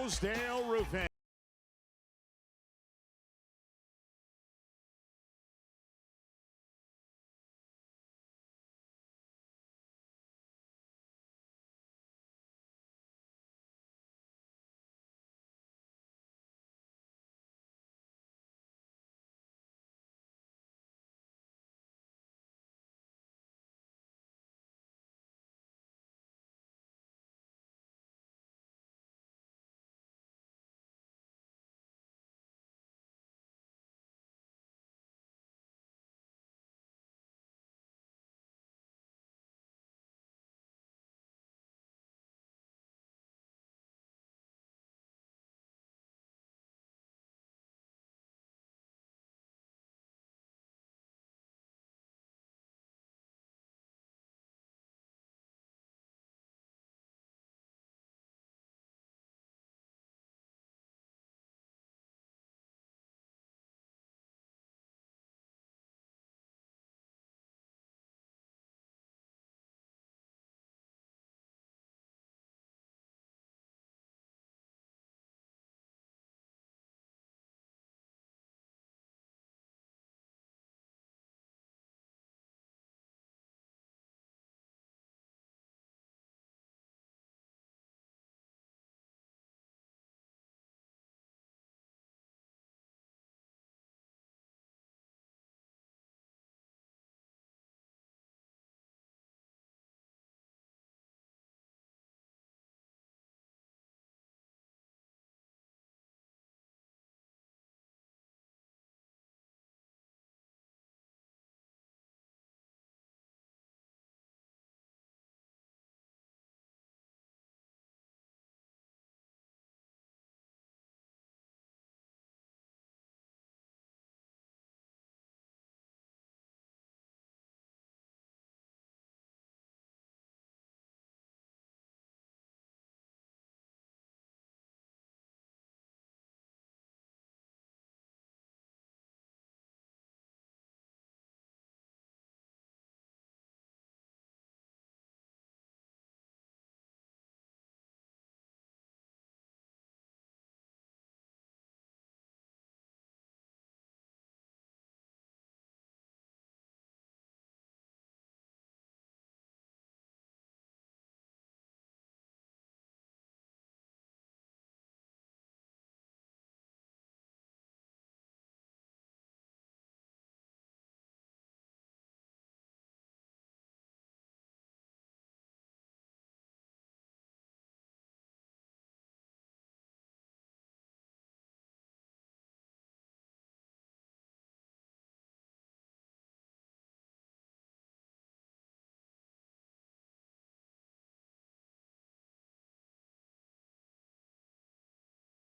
Hillsdale Roofing.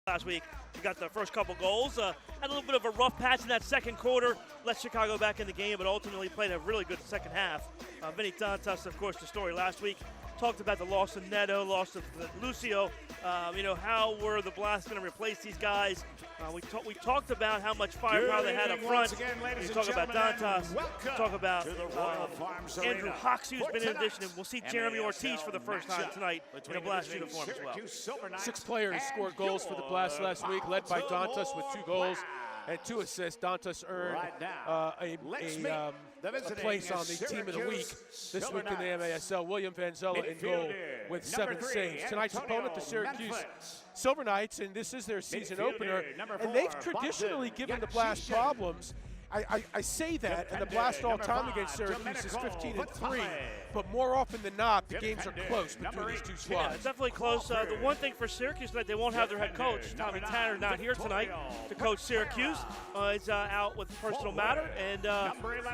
Last week, we got the first couple goals. Had a little bit of a rough patch in that second quarter. Let Chicago back in the game, but ultimately played a really good second half. Vinny Dantas, of course, the story last week. Talked about the loss of Neto, loss of Lucio. How were the Blast going to replace these guys? We talked about how much firepower they had up front. We talk about Dantas. We talk about Andrew Hawks, who's been in addition. And we'll see Jeremy Ortiz for the first time tonight in a Blast uniform as well. 6 players scored goals for the Blast last week, led by Dantas with 2 goals and 2 assists. Dantas earned a place on the team of the week this week in the MASL. William Vanzella in goal with 7 saves. Tonight's opponent, the Syracuse Silver Knights, and this is their season opener, and they've traditionally given the Blast problems. I say that, and the Blast all-time against Syracuse is 15-3, but more often than not, the games are close between these two squads. Yeah, it's definitely close. The one thing for Syracuse tonight, they won't have their head coach. Tommy Tanner not here tonight to coach Syracuse. He's out with a personal matter, and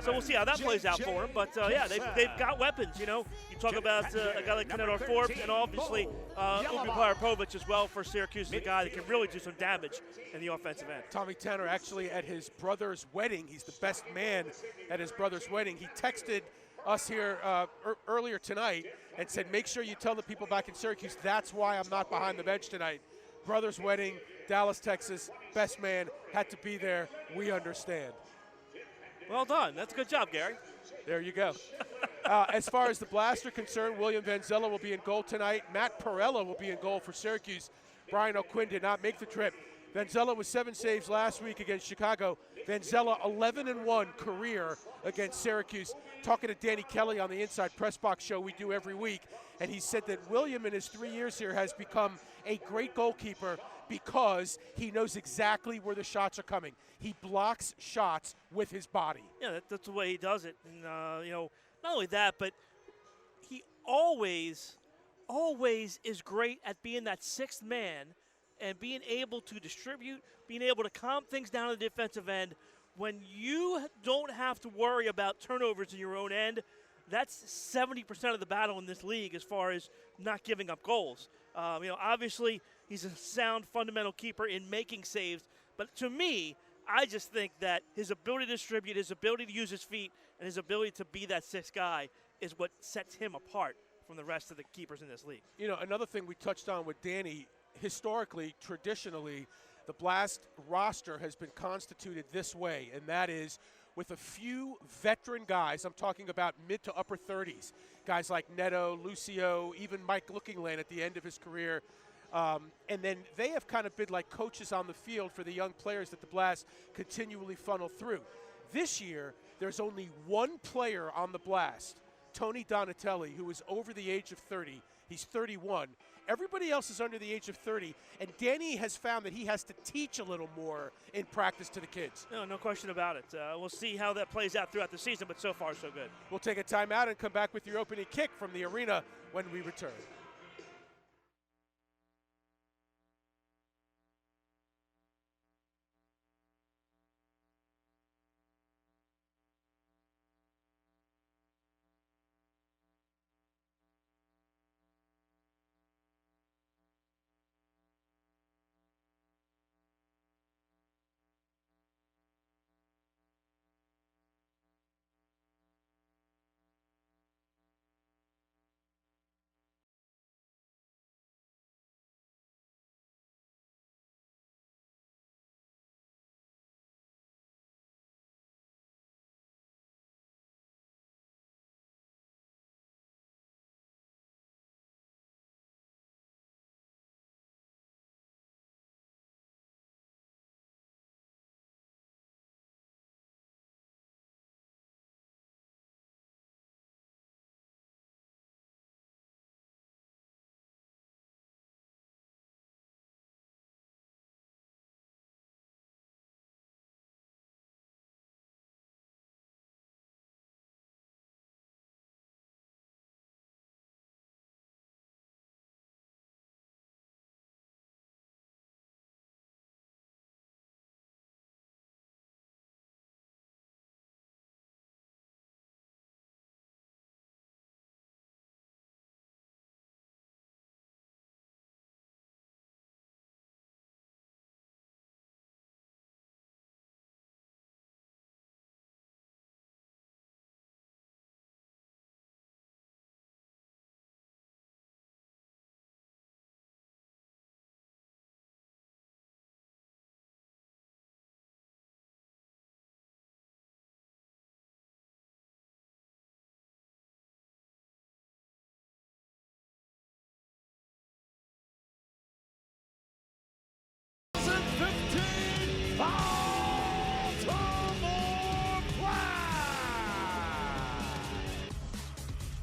so we'll see how that plays out for him. But yeah, they've got weapons. You talk about a guy like Kenedor Forbes, and obviously Ubi Parapovic as well for Syracuse is a guy that can really do some damage in the offensive end. Tommy Tanner actually at his brother's wedding, he's the best man at his brother's wedding. He texted us here earlier tonight and said, make sure you tell the people back in Syracuse that's why I'm not behind the bench tonight. Brother's wedding, Dallas, Texas, best man, had to be there. We understand. Well done. That's a good job, Gary. There you go. As far as the Blast are concerned, William Vanzella will be in goal tonight. Matt Perella will be in goal for Syracuse. Brian O'Quinn did not make the trip. Vanzella with 7 saves last week against Chicago. Vanzella 11-1 career against Syracuse. Talking to Danny Kelly on the Inside Press Box show we do every week, and he said that William in his 3 years here has become a great goalkeeper because he knows exactly where the shots are coming. He blocks shots with his body. Yeah, that's the way he does it. And, not only that, but he always is great at being that sixth man and being able to distribute, being able to calm things down at the defensive end. When you don't have to worry about turnovers in your own end, that's 70% of the battle in this league as far as not giving up goals. Obviously, he's a sound fundamental keeper in making saves, but to me, I just think that his ability to distribute, his ability to use his feet, and his ability to be that sixth guy is what sets him apart from the rest of the keepers in this league. Another thing we touched on with Danny, historically, traditionally, the Blast roster has been constituted this way, and that is with a few veteran guys. I'm talking about mid to upper 30s, guys like Neto, Lucio, even Mike Lookingland at the end of his career. And then they have kind of been like coaches on the field for the young players that the Blast continually funnel through. This year, there's only one player on the Blast, Tony Donatelli, who is over the age of 30. He's 31. Everybody else is under the age of 30, and Danny has found that he has to teach a little more in practice to the kids. No question about it. We'll see how that plays out throughout the season, but so far so good. We'll take a timeout and come back with your opening kick from the arena when we return.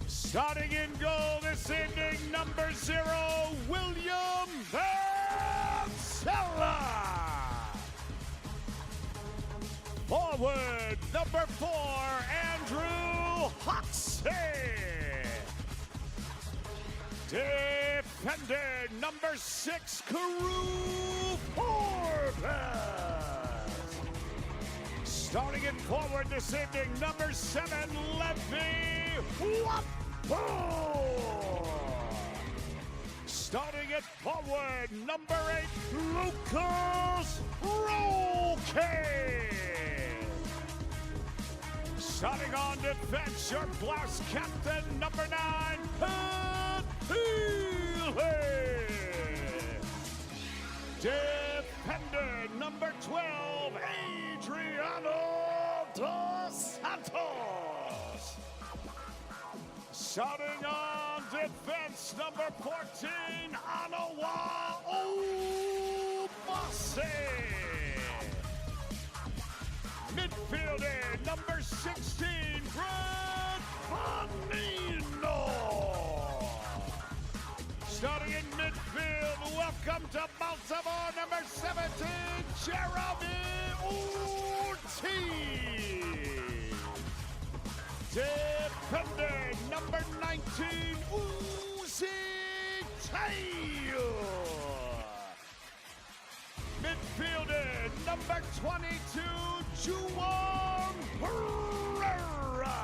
Starting in goal this evening, number 0, William Vanzella. Forward, number 4, Andrew Hoxie. Defender, number 6, Carew Forbes. Starting in forward this evening, number 7, Levy Wappo. Starting it forward, number 8, Lucas Roque. Starting on defense, your Blast captain, number 9, Pat Healy. Defender, number 12, Adriano Dos Santos. Shouting on defense, number 14, Anawa Omase. Midfielder, number 16, Brad Bonino. Starting in midfield, welcome to Baltimore, number 17, Jeremy Ortiz. Defender, number 19, Uzi Tayo. Midfielder, number 22, Juwan Herrera.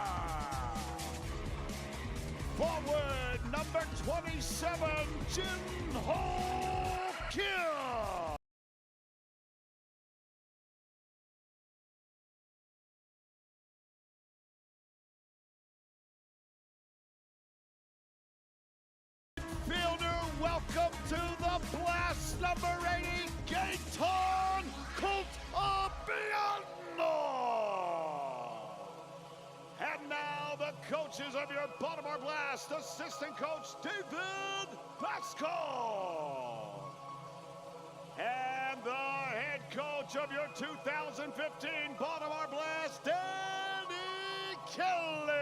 Forward, number 27, Jin Ho Kim. Fielder, welcome to the blast, number 80, Gaetan Cultabiano. And now the coaches of your Baltimore Blast, assistant coach David Pascal. And the head coach of your 2015 Baltimore Blast, Danny Kelly.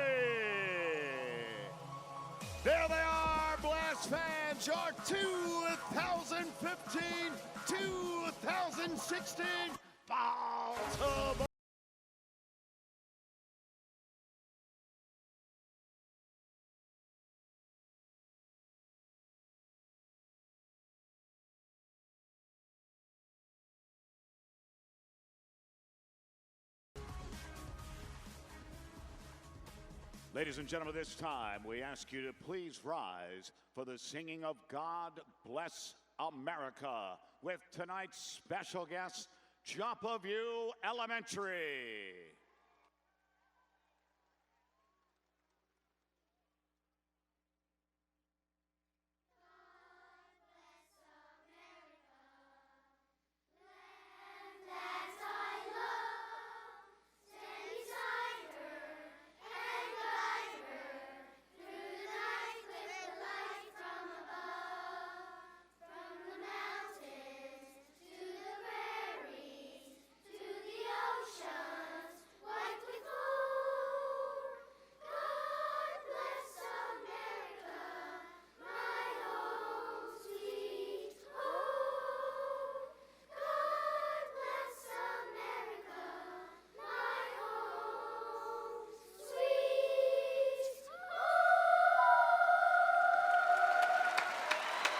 There they are, Blast fans, your 2015-2016 Baltimore. Ladies and gentlemen, this time we ask you to please rise for the singing of God Bless America with tonight's special guest, Joppa View Elementary.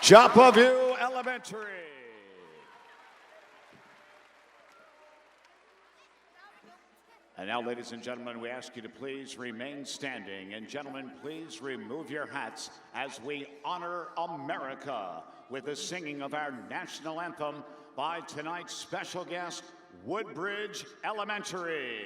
Joppa View Elementary. And now, ladies and gentlemen, we ask you to please remain standing. And gentlemen, please remove your hats as we honor America with the singing of our national anthem by tonight's special guest, Woodbridge Elementary.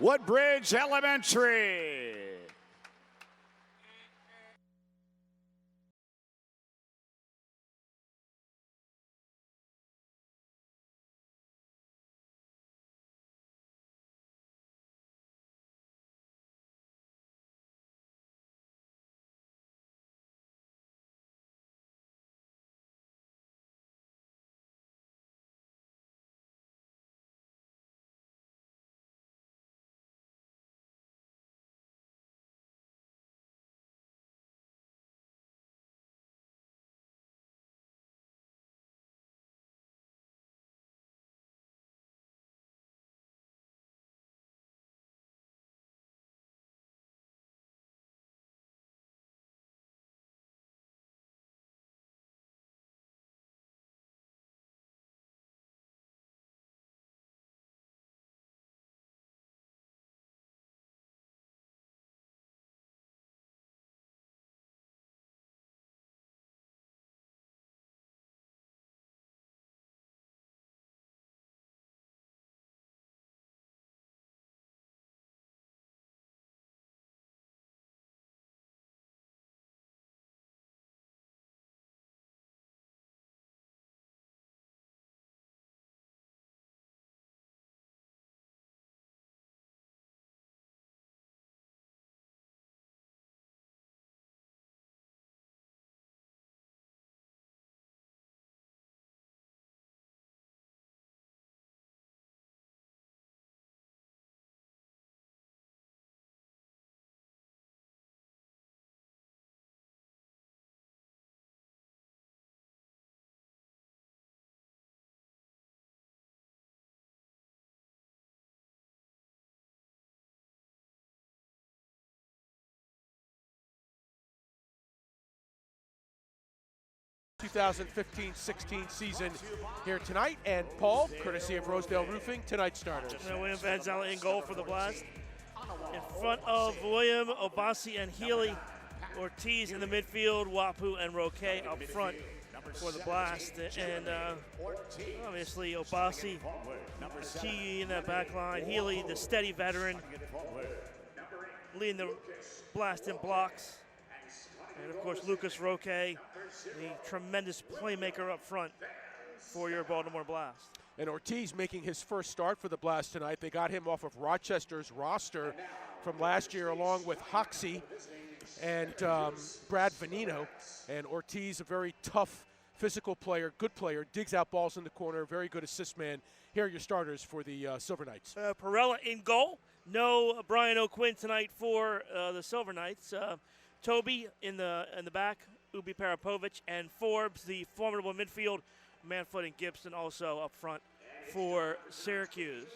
Woodbridge Elementary. 2015-16 season here tonight. And Paul, courtesy of Rosedale Roofing, tonight's starters. William Van Zella in goal for the Blast. In front of William, Obasi, and Healy. Ortiz in the midfield, Wapu and Roque up front for the Blast. And obviously Obasi, key in that back line. Healy, the steady veteran, leading the Blast in blocks. And of course Lucas Roque, the tremendous playmaker up front for your Baltimore Blast. And Ortiz making his first start for the Blast tonight. They got him off of Rochester's roster from last year, along with Hoxie and Brad Venino. And Ortiz, a very tough, physical player, good player, digs out balls in the corner, very good assist man. Here are your starters for the Silver Knights. Perella in goal. No Brian O'Quinn tonight for the Silver Knights. Toby in the back, Ubi Parapovic, and Forbes, the formidable midfield. Manfoot and Gibson also up front for Syracuse.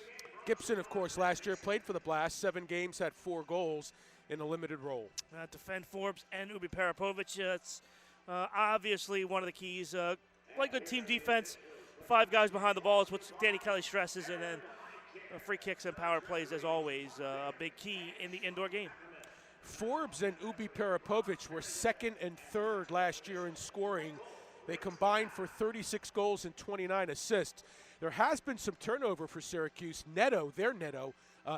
Gibson, of course, last year played for the Blast, 7 games, had 4 goals in a limited role. Defend Forbes and Ubi Parapovic. It's obviously one of the keys. Like good team defense, 5 guys behind the ball is what Danny Kelly stresses, and then free kicks and power plays, as always, a big key in the indoor game. Forbes and Ubi Parapovic were 2nd and 3rd last year in scoring. They combined for 36 goals and 29 assists. There has been some turnover for Syracuse. Neto,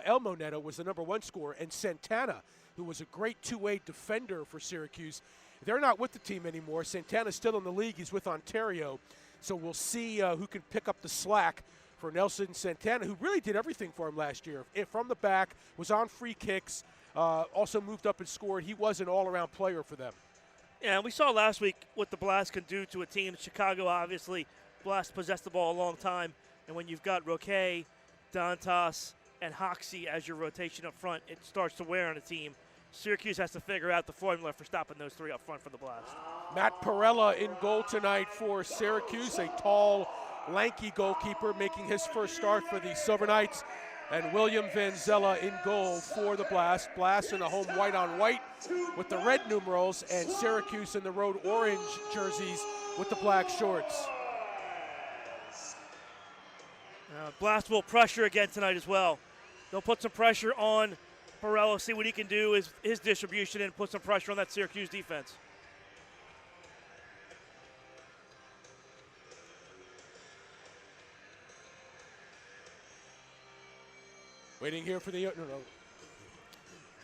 Elmo Neto was the #1 scorer, and Santana, who was a great two-way defender for Syracuse. They're not with the team anymore. Santana's still in the league. He's with Ontario. So we'll see who can pick up the slack for Nelson Santana, who really did everything for him last year. From the back, was on free kicks, also moved up and scored. He was an all-around player for them. Yeah, we saw last week what the Blast can do to a team. Chicago, obviously, Blast possessed the ball a long time. And when you've got Roque, Dantas, and Hoxie as your rotation up front, it starts to wear on a team. Syracuse has to figure out the formula for stopping those 3 up front for the Blast. Matt Perella in goal tonight for Syracuse, a tall, lanky goalkeeper making his first start for the Silver Knights. And William Van Zella in goal for the Blast. Blast in the home white-on-white with the red numerals, and Syracuse in the road orange jerseys with the black shorts. Blast will pressure again tonight as well. They'll put some pressure on Perella, see what he can do is his distribution, and put some pressure on that Syracuse defense. Waiting here for the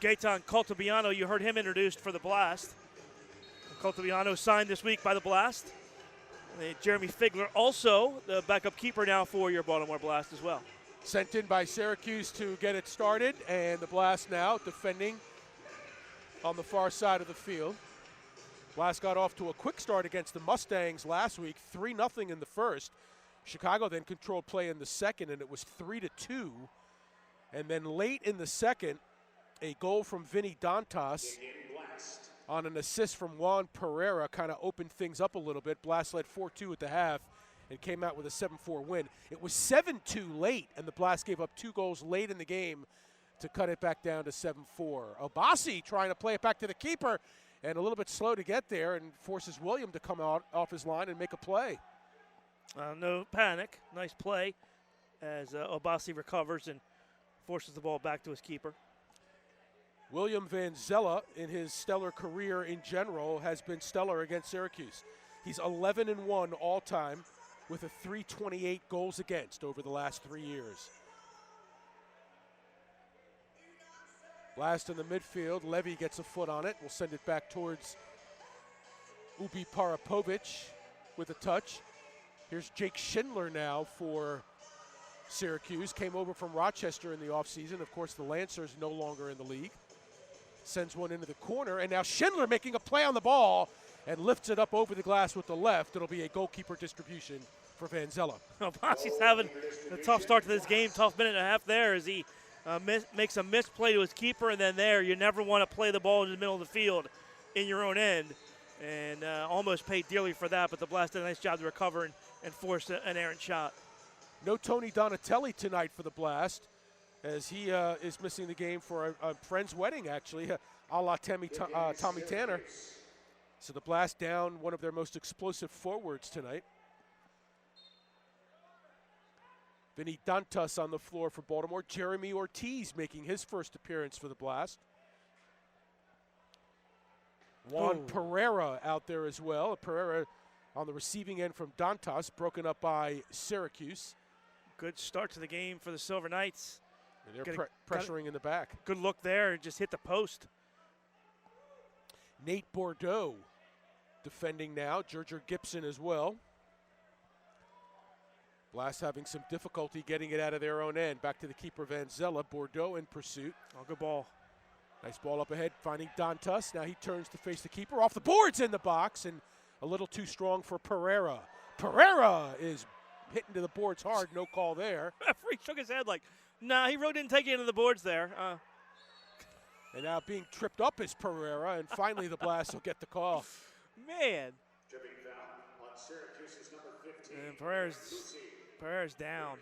Gaetan Caltabiano, you heard him introduced for the Blast. Caltabiano signed this week by the Blast. Jeremy Figler also the backup keeper now for your Baltimore Blast as well. Sent in by Syracuse to get it started, and the Blast now defending on the far side of the field. Blast got off to a quick start against the Mustangs last week, 3-0 in the first. Chicago then controlled play in the second, and it was 3-2. And then late in the second, a goal from Vinny Dantas on an assist from Juan Pereira kind of opened things up a little bit. Blast led 4-2 at the half and came out with a 7-4 win. It was 7-2 late, and the Blast gave up 2 goals late in the game to cut it back down to 7-4. Obasi trying to play it back to the keeper, and a little bit slow to get there, and forces William to come out off his line and make a play. No panic. Nice play as Obasi recovers and forces the ball back to his keeper. William Van Zella, in his stellar career in general, has been stellar against Syracuse. He's 11-1 all-time with a 328 goals against over the last 3 years. Blast in the midfield. Levy gets a foot on it. We'll send it back towards Ubi Parapovic with a touch. Here's Jake Schindler now for Syracuse. Came over from Rochester in the offseason. Of course, the Lancers no longer in the league. Sends one into the corner, and now Schindler making a play on the ball and lifts it up over the glass with the left. It'll be a goalkeeper distribution for Van Zella. Obasi's having a tough start to this game, tough minute and a half there as he makes a misplay to his keeper, and then you never want to play the ball in the middle of the field in your own end, and almost paid dearly for that, but the Blast did a nice job to recover and force an errant shot. No Tony Donatelli tonight for the Blast, as he is missing the game for a friend's wedding, actually, a la Tommy Tanner. So the Blast down one of their most explosive forwards tonight. Vinny Dantas on the floor for Baltimore. Jeremy Ortiz making his first appearance for the Blast. Juan Pereira out there as well. Pereira on the receiving end from Dantas, broken up by Syracuse. Good start to the game for the Silver Knights. And they're pressuring in the back. Good look there, just hit the post. Nate Bordeaux defending now. Gerger Gibson as well. Blast having some difficulty getting it out of their own end. Back to the keeper, Van Zella. Bordeaux in pursuit. Oh, good ball. Nice ball up ahead, finding Dantas. Now he turns to face the keeper. Off the boards in the box, and a little too strong for Pereira. Pereira is hitting to the boards hard. No call there. Referee shook his head like, nah, he really didn't take it into the boards there. And now being tripped up is Pereira, and finally the Blast will get the call. Man. Tripping foul on Syracuse's number 15. And Pereira's down.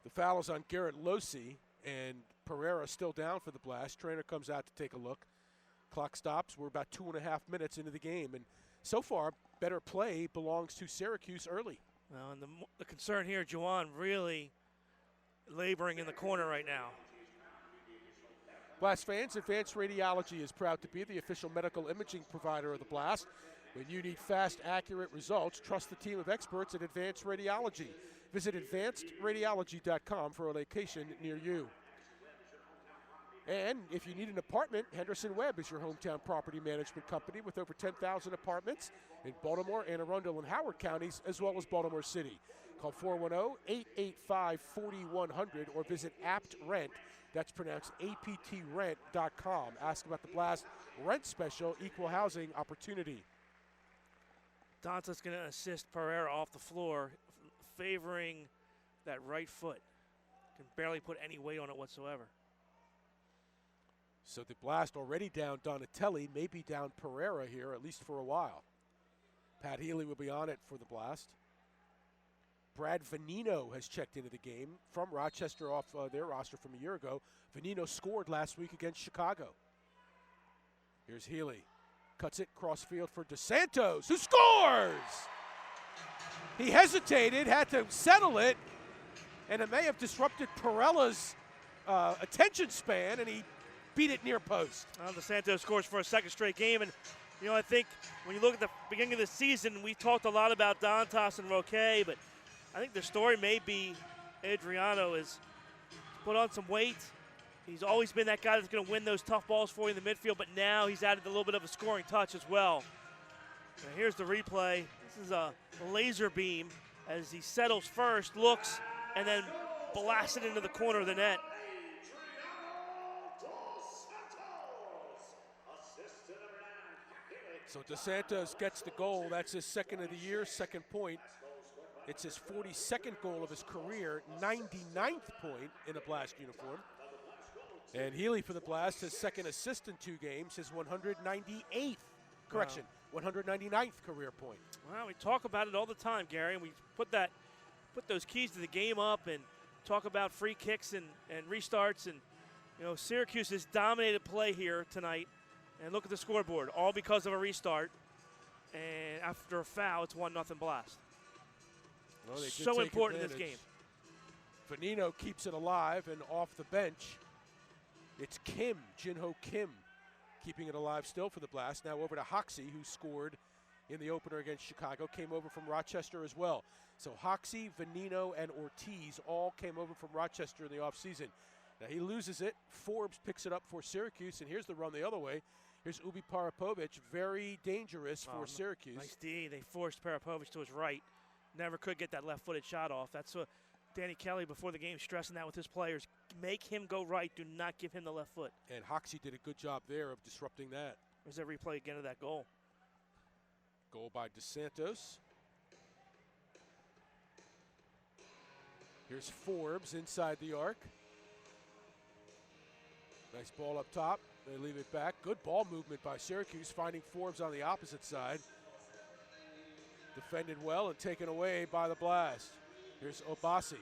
The foul is on Garrett Losi, and Pereira still down for the Blast. Trainer comes out to take a look. Clock stops. We're about 2.5 minutes into the game, and so far, better play belongs to Syracuse early. Well, and the concern here, Juwan really laboring in the corner right now. Blast fans, Advanced Radiology is proud to be the official medical imaging provider of the Blast. When you need fast, accurate results, trust the team of experts at Advanced Radiology. Visit advancedradiology.com for a location near you. And if you need an apartment, Henderson Webb is your hometown property management company with over 10,000 apartments in Baltimore, Anne Arundel, and Howard counties, as well as Baltimore City. Call 410-885-4100 or visit APT-RENT. That's pronounced APTRent.com. Ask about the Blast rent special, equal housing opportunity. Dantas going to assist Pereira off the floor, favoring that right foot. Can barely put any weight on it whatsoever. So the Blast already down Donatelli, maybe down Pereira here, at least for a while. Pat Healy will be on it for the Blast. Brad Venino has checked into the game from Rochester off their roster from a year ago. Venino scored last week against Chicago. Here's Healy. Cuts it cross field for DeSantos, who scores! He hesitated, had to settle it, and it may have disrupted Pereira's attention span, and he beat it near post. Well, DeSantos scores for a second straight game, and you know, I think when you look at the beginning of the season, we talked a lot about Dantas and Roque, but I think the story may be Adriano has put on some weight. He's always been that guy that's going to win those tough balls for you in the midfield, but now he's added a little bit of a scoring touch as well. And here's the replay. This is a laser beam as he settles first, looks, and then blasts it into the corner of the net. So DeSantos gets the goal. That's his second of the year, second point. It's his 42nd goal of his career, 99th point in a Blast uniform. And Healy for the Blast, his second assist in 2 games, his 198th, correction, 199th career point. Well, we talk about it all the time, Gary, and we put those keys to the game up and talk about free kicks and restarts. And, you know, Syracuse has dominated play here tonight. And look at the scoreboard, all because of a restart. And after a foul, it's 1-0 Blast. Well, so important in this game. Venino keeps it alive, and off the bench, it's Jinho Kim, keeping it alive still for the Blast. Now over to Hoxie, who scored in the opener against Chicago, came over from Rochester as well. So Hoxie, Venino, and Ortiz all came over from Rochester in the offseason. Now he loses it. Forbes picks it up for Syracuse, and here's the run the other way. Here's Ubi Parapovic, very dangerous for Syracuse. Nice D. They forced Parapovic to his right. Never could get that left-footed shot off. That's what Danny Kelly before the game stressing that with his players. Make him go right. Do not give him the left foot. And Hoxie did a good job there of disrupting that. There's that replay again of that goal. Goal by DeSantos. Here's Forbes inside the arc. Nice ball up top. They leave it back. Good ball movement by Syracuse, finding Forbes on the opposite side. Defended well and taken away by the Blast. Here's Obasi.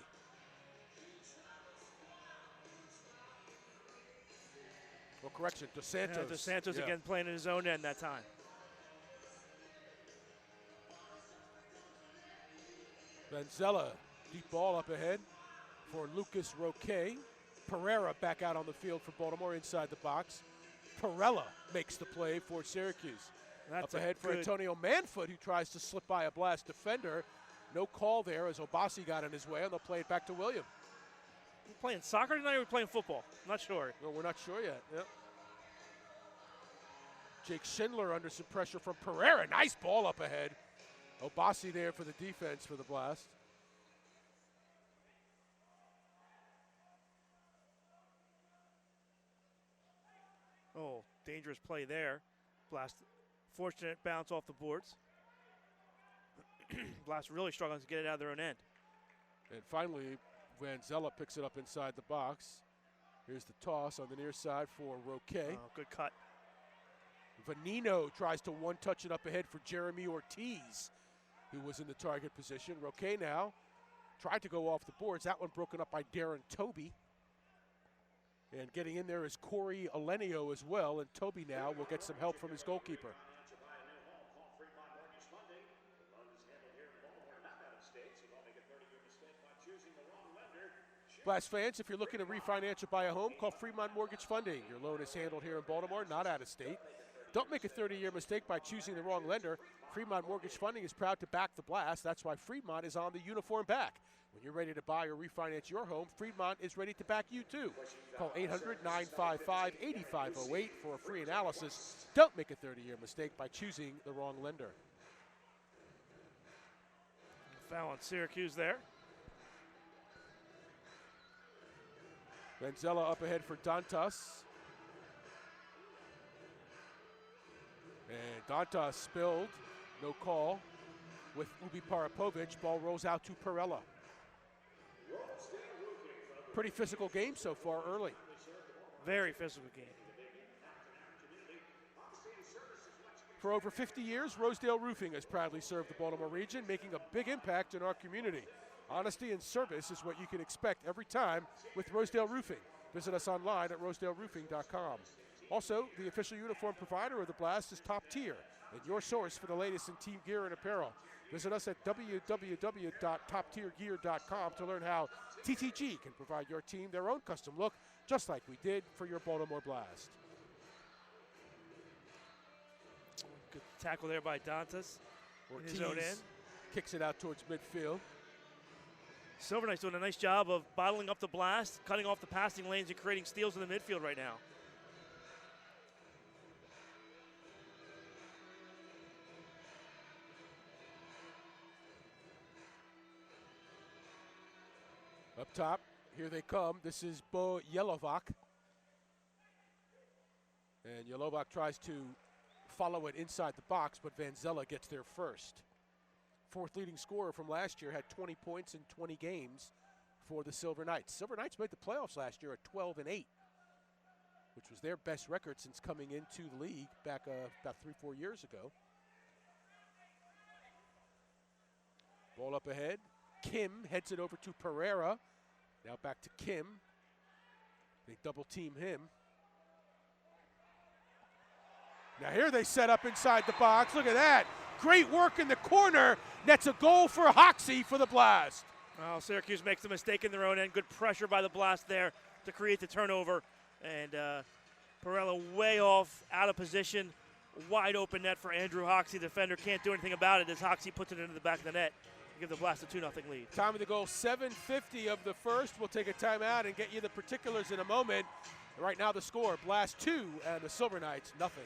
Well, correction, Dos Santos. Dos Santos again playing in his own end that time. Vanzella, deep ball up ahead for Lucas Roque. Pereira back out on the field for Baltimore inside the box. Perella makes the play for Syracuse. That's up ahead for Antonio Manfoot, who tries to slip by a Blast defender. No call there as Obasi got in his way, and they'll play it back to William. Are we playing soccer tonight or are we playing football? I'm not sure. No, we're not sure yet. Yep. Jake Schindler under some pressure from Pereira. Nice ball up ahead. Obasi there for the defense for the Blast. Oh, dangerous play there. Blast, fortunate bounce off the boards. Blast really struggling to get it out of their own end. And finally, Vanzella picks it up inside the box. Here's the toss on the near side for Roque. Oh, good cut. Vanino tries to one-touch it up ahead for Jeremy Ortiz, who was in the target position. Roque now tried to go off the boards. That one broken up by Darren Toby. And getting in there is Corey Alenio as well, and Toby now will get some help from his goalkeeper. Blast fans, if you're looking to refinance or buy a home, call Fremont Mortgage Funding. Your loan is handled here in Baltimore, not out of state. Don't make a 30-year mistake by choosing the wrong lender. Fremont Mortgage Funding is proud to back the Blast. That's why Fremont is on the uniform back. When you're ready to buy or refinance your home, Fremont is ready to back you too. Call 800-955-8508 for a free analysis. Don't make a 30-year mistake by choosing the wrong lender. Foul on Syracuse there. Vanzella up ahead for Dantas. And Dantas spilled, no call, with Ubi Parapovic. Ball rolls out to Perella. Pretty physical game so far early. Very physical game. For over 50 years, Rosedale Roofing has proudly served the Baltimore region, making a big impact in our community. Honesty and service is what you can expect every time with Rosedale Roofing. Visit us online at rosedaleroofing.com. Also, the official uniform provider of the Blast is Top Tier, and your source for the latest in team gear and apparel. Visit us at www.toptiergear.com to learn how TTG can provide your team their own custom look, just like we did for your Baltimore Blast. Good tackle there by Dantas. Ortiz in his own end. Kicks it out towards midfield. Silver Knights doing a nice job of bottling up the Blast, cutting off the passing lanes, and creating steals in the midfield right now. Up top, here they come. This is Bo Jelovac. And Jelovac tries to follow it inside the box, but Vanzella gets there first. Fourth leading scorer from last year, had 20 points in 20 games for the Silver Knights. Silver Knights made the playoffs last year at 12-8, which was their best record since coming into the league back about 3-4 years ago. Ball up ahead. Kim heads it over to Pereira. Now back to Kim. They double team him. Now here they set up inside the box. Look at that. Great work in the corner. Nets a goal for Hoxie for the Blast. Well, Syracuse makes a mistake in their own end. Good pressure by the Blast there to create the turnover. And Perella way off, out of position. Wide open net for Andrew Hoxie. Defender can't do anything about it as Hoxie puts it into the back of the net. Give the Blast a 2-0 lead. Time of the goal, 7:50 of the first. We'll take a timeout and get you the particulars in a moment. Right now the score, Blast 2 and the Silver Knights, nothing.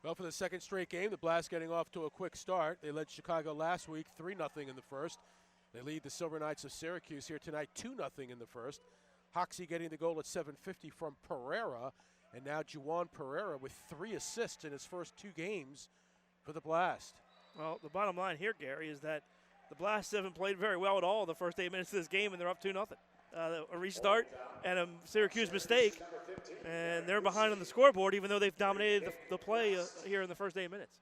Well, for the second straight game, the Blast getting off to a quick start. They led Chicago last week 3-0 in the first. They lead the Silver Knights of Syracuse here tonight 2-0 in the first. Hoxie getting the goal at 7:50 from Pereira. And now Juwan Pereira with 3 assists in his first 2 games for the Blast. Well, the bottom line here, Gary, is that the Blast haven't played very well at all in the first 8 minutes of this game, and they're up 2-0. A restart and a Syracuse mistake, and they're behind on the scoreboard even though they've dominated the play here in the first 8 minutes.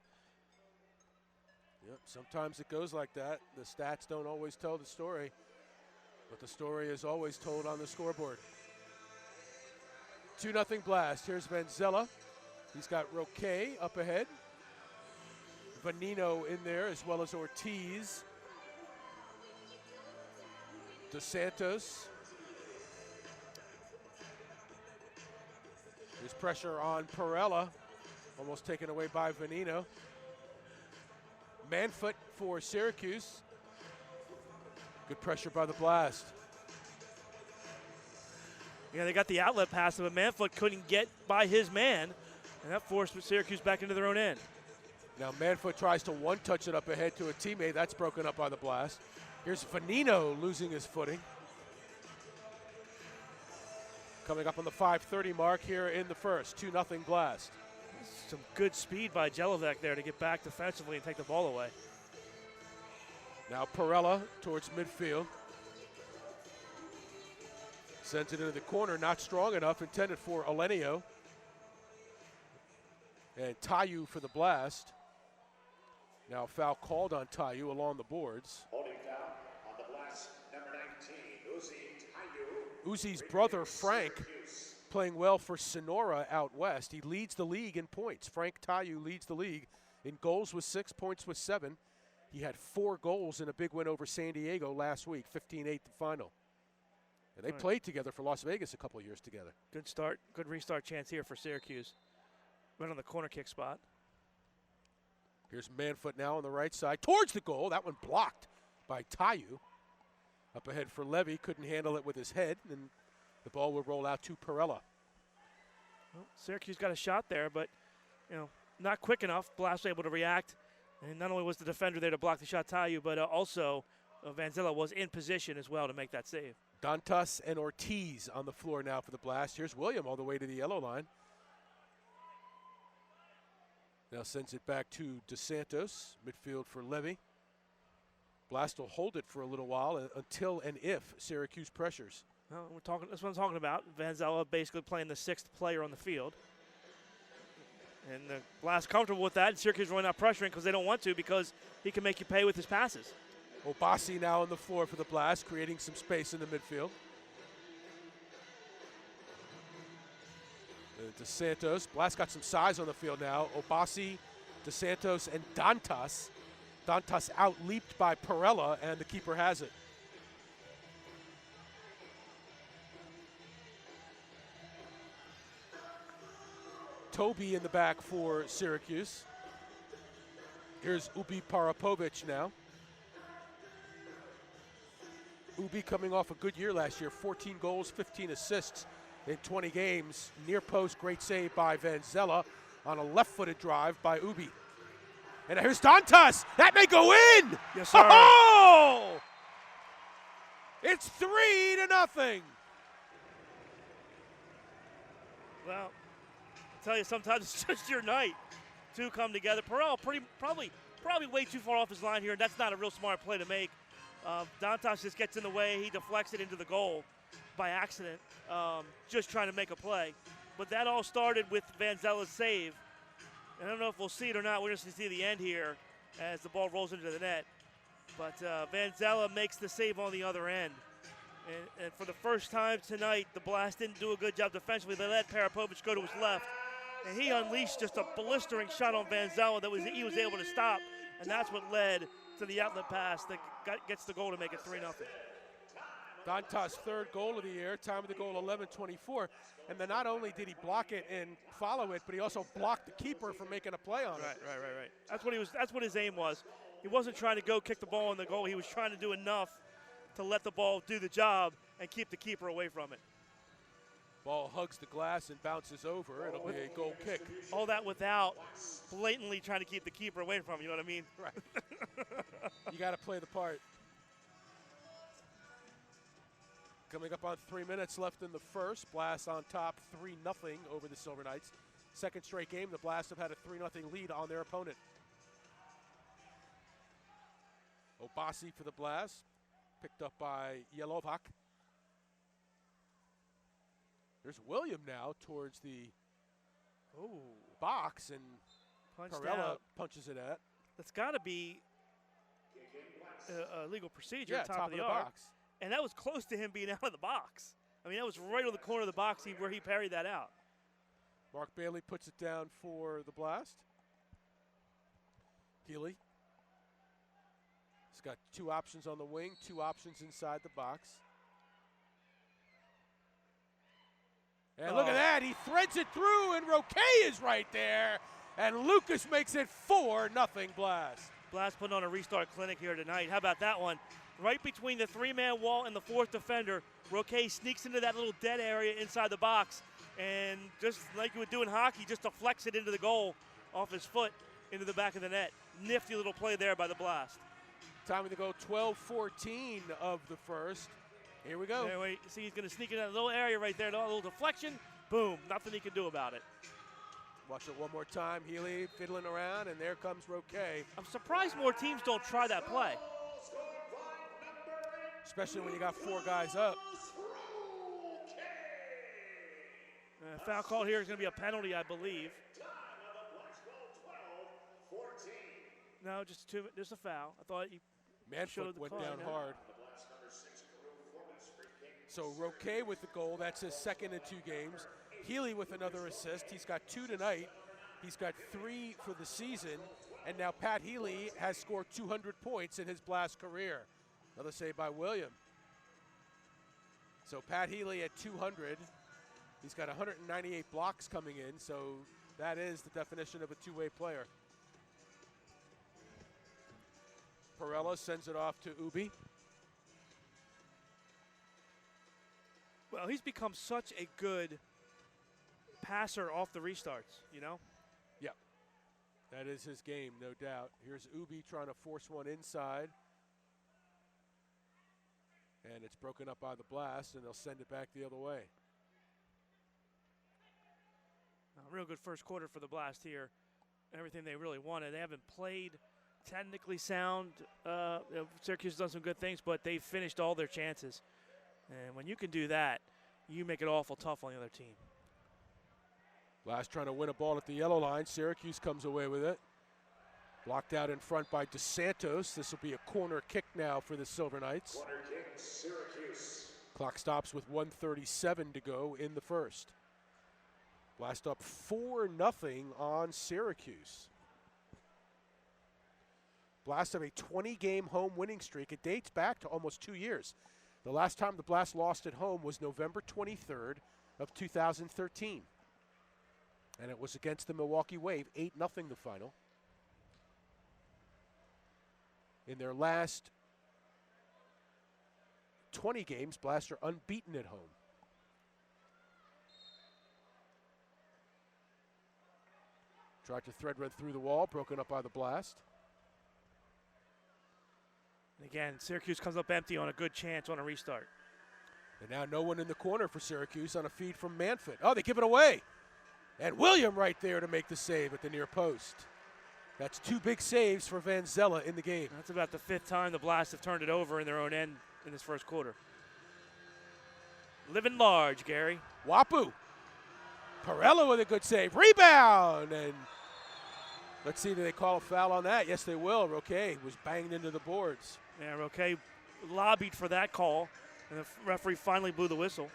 Yep, sometimes it goes like that. The stats don't always tell the story, but the story is always told on the scoreboard. 2-0 Blast. Here's Vanzella. He's got Roque up ahead. Vanino in there as well as Ortiz. DeSantos. There's pressure on Perella, almost taken away by Vanino. Manfoot for Syracuse. Good pressure by the Blast. Yeah, they got the outlet pass, but Manfoot couldn't get by his man, and that forced Syracuse back into their own end. Now Manfoot tries to one-touch it up ahead to a teammate. That's broken up by the Blast. Here's Vanino losing his footing. Coming up on the 5:30 mark here in the first, 2-0 Blast. Some good speed by Jelinek there to get back defensively and take the ball away. Now Perella towards midfield. Sends it into the corner, not strong enough, intended for Alenio. And Tayu for the Blast. Now foul called on Tayu along the boards. Holding down on the Blast, number 19, Uzi Tayu. Uzi's brother, Frank, playing well for Sonora out west. He leads the league in points. Frank Tayu leads the league in goals with 6, points with 7. He had 4 goals in a big win over San Diego last week, 15-8 the final. And they played together for Las Vegas a couple of years together. Good start, good restart chance here for Syracuse. Right on the corner kick spot. Here's Manfoot now on the right side towards the goal. That one blocked by Tayu. Up ahead for Levy, couldn't handle it with his head, and the ball will roll out to Perella. Well, Syracuse got a shot there, but not quick enough. Blast was able to react, and not only was the defender there to block the shot, Tayu, but also Vanzella was in position as well to make that save. Dantas and Ortiz on the floor now for the Blast. Here's William all the way to the yellow line. Now sends it back to DeSantos, midfield for Levy. Blast will hold it for a little while until and if Syracuse pressures. Well, that's what I'm talking about. Vanzella basically playing the 6th player on the field. And the Blast comfortable with that, and Syracuse really not pressuring because they don't want to, because he can make you pay with his passes. Obasi now on the floor for the Blast, creating some space in the midfield. DeSantos. Blast got some size on the field now. Obasi, DeSantos, and Dantas. Dantas out-leaped by Perella, and the keeper has it. Toby in the back for Syracuse. Here's Ubi Parapovic now. Ubi coming off a good year last year, 14 goals, 15 assists in 20 games. Near post, great save by Vanzella on a left-footed drive by Ubi. And here's Dantas. That may go in. Yes, sir. Oh! It's 3-0. Well, I'll tell you, sometimes it's just your night to come together. Perella probably way too far off his line here, and that's not a real smart play to make. Dantas just gets in the way. He deflects it into the goal by accident, just trying to make a play. But that all started with Vanzella's save. And I don't know if we'll see it or not. We're just going to see the end here as the ball rolls into the net. But Vanzella makes the save on the other end. And for the first time tonight, the Blast didn't do a good job defensively. They let Parapovic go to his left. And he unleashed just a blistering shot on Vanzella that he was able to stop. And that's what led to the outlet pass that gets the goal to make it 3-0. Dantas' 3rd goal of the year, time of the goal 11:24. And then not only did he block it and follow it, but he also blocked the keeper from making a play on it. Right. That's what his aim was. He wasn't trying to go kick the ball in the goal. He was trying to do enough to let the ball do the job and keep the keeper away from it. Ball hugs the glass and bounces over. It'll be a goal kick. All that without blatantly trying to keep the keeper away from him, you know what I mean? Right. You got to play the part. Coming up on 3 minutes left in the first. Blast on top 3-0 over the Silver Knights. Second straight game, the Blast have had a 3-0 lead on their opponent. Obasi for the Blast, picked up by Yelovak. There's William now towards the box, and Perella punches it at. That's got to be a legal procedure. Yeah, top of the box. And that was close to him being out of the box. I mean, that was right on the corner of the box where he parried that out. Mark Bailey puts it down for the Blast. Healy. He's got 2 options on the wing, 2 options inside the box. And look at that, he threads it through, and Roque is right there. And Lucas makes it 4-0 Blast. Blast putting on a restart clinic here tonight. How about that one? Right between the 3-man wall and the 4th defender, Roque sneaks into that little dead area inside the box, and just like you would do in hockey, just deflects it into the goal off his foot into the back of the net. Nifty little play there by the Blast. Time to go 12-14 of the first. Here we go. There we see he's going to sneak in that little area right there, a little deflection. Boom, nothing he can do about it. Watch it one more time. Healy fiddling around, and there comes Roque. I'm surprised more teams don't try that play. Especially when you got 4 guys up. Foul call here is going to be a penalty, I believe. No, just a foul. I thought he Manfoot went down hard. So Roque with the goal. That's his second in 2 games. Healy with another assist. He's got 2 tonight. He's got 3 for the season. And now Pat Healy has scored 200 points in his Blast career. Another save by William. So Pat Healy at 200. He's got 198 blocks coming in. So that is the definition of a two-way player. Perella sends it off to Ubi. Well, he's become such a good passer off the restarts, you know? Yeah, that is his game, no doubt. Here's Ubi trying to force one inside. And it's broken up by the Blast, and they'll send it back the other way. A real good first quarter for the Blast here. Everything they really wanted. They haven't played technically sound. Syracuse has done some good things, but they've finished all their chances. And when you can do that, you make it awful tough on the other team. Blast trying to win a ball at the yellow line. Syracuse comes away with it. Blocked out in front by DeSantos. This will be a corner kick now for the Silver Knights. Corner kick, Syracuse. Clock stops with 1:37 to go in the first. Blast up 4-0 on Syracuse. Blast have a 20-game home winning streak. It dates back to almost 2 years. The last time the Blast lost at home was November 23rd of 2013. And it was against the Milwaukee Wave, 8-0 the final. In their last 20 games, Blast are unbeaten at home. Tried to thread run through the wall, broken up by the Blast. And again, Syracuse comes up empty on a good chance on a restart. And now no one in the corner for Syracuse on a feed from Manfoot. Oh, they give it away. And William right there to make the save at the near post. That's 2 big saves for Van Zella in the game. That's about the 5th time the Blast have turned it over in their own end in this first quarter. Living large, Gary. Wapu. Perella with a good save. Rebound. And let's see, do they call a foul on that? Yes, they will. Roque was banged into the boards. Yeah, Roque lobbied for that call, and the referee finally blew the whistle.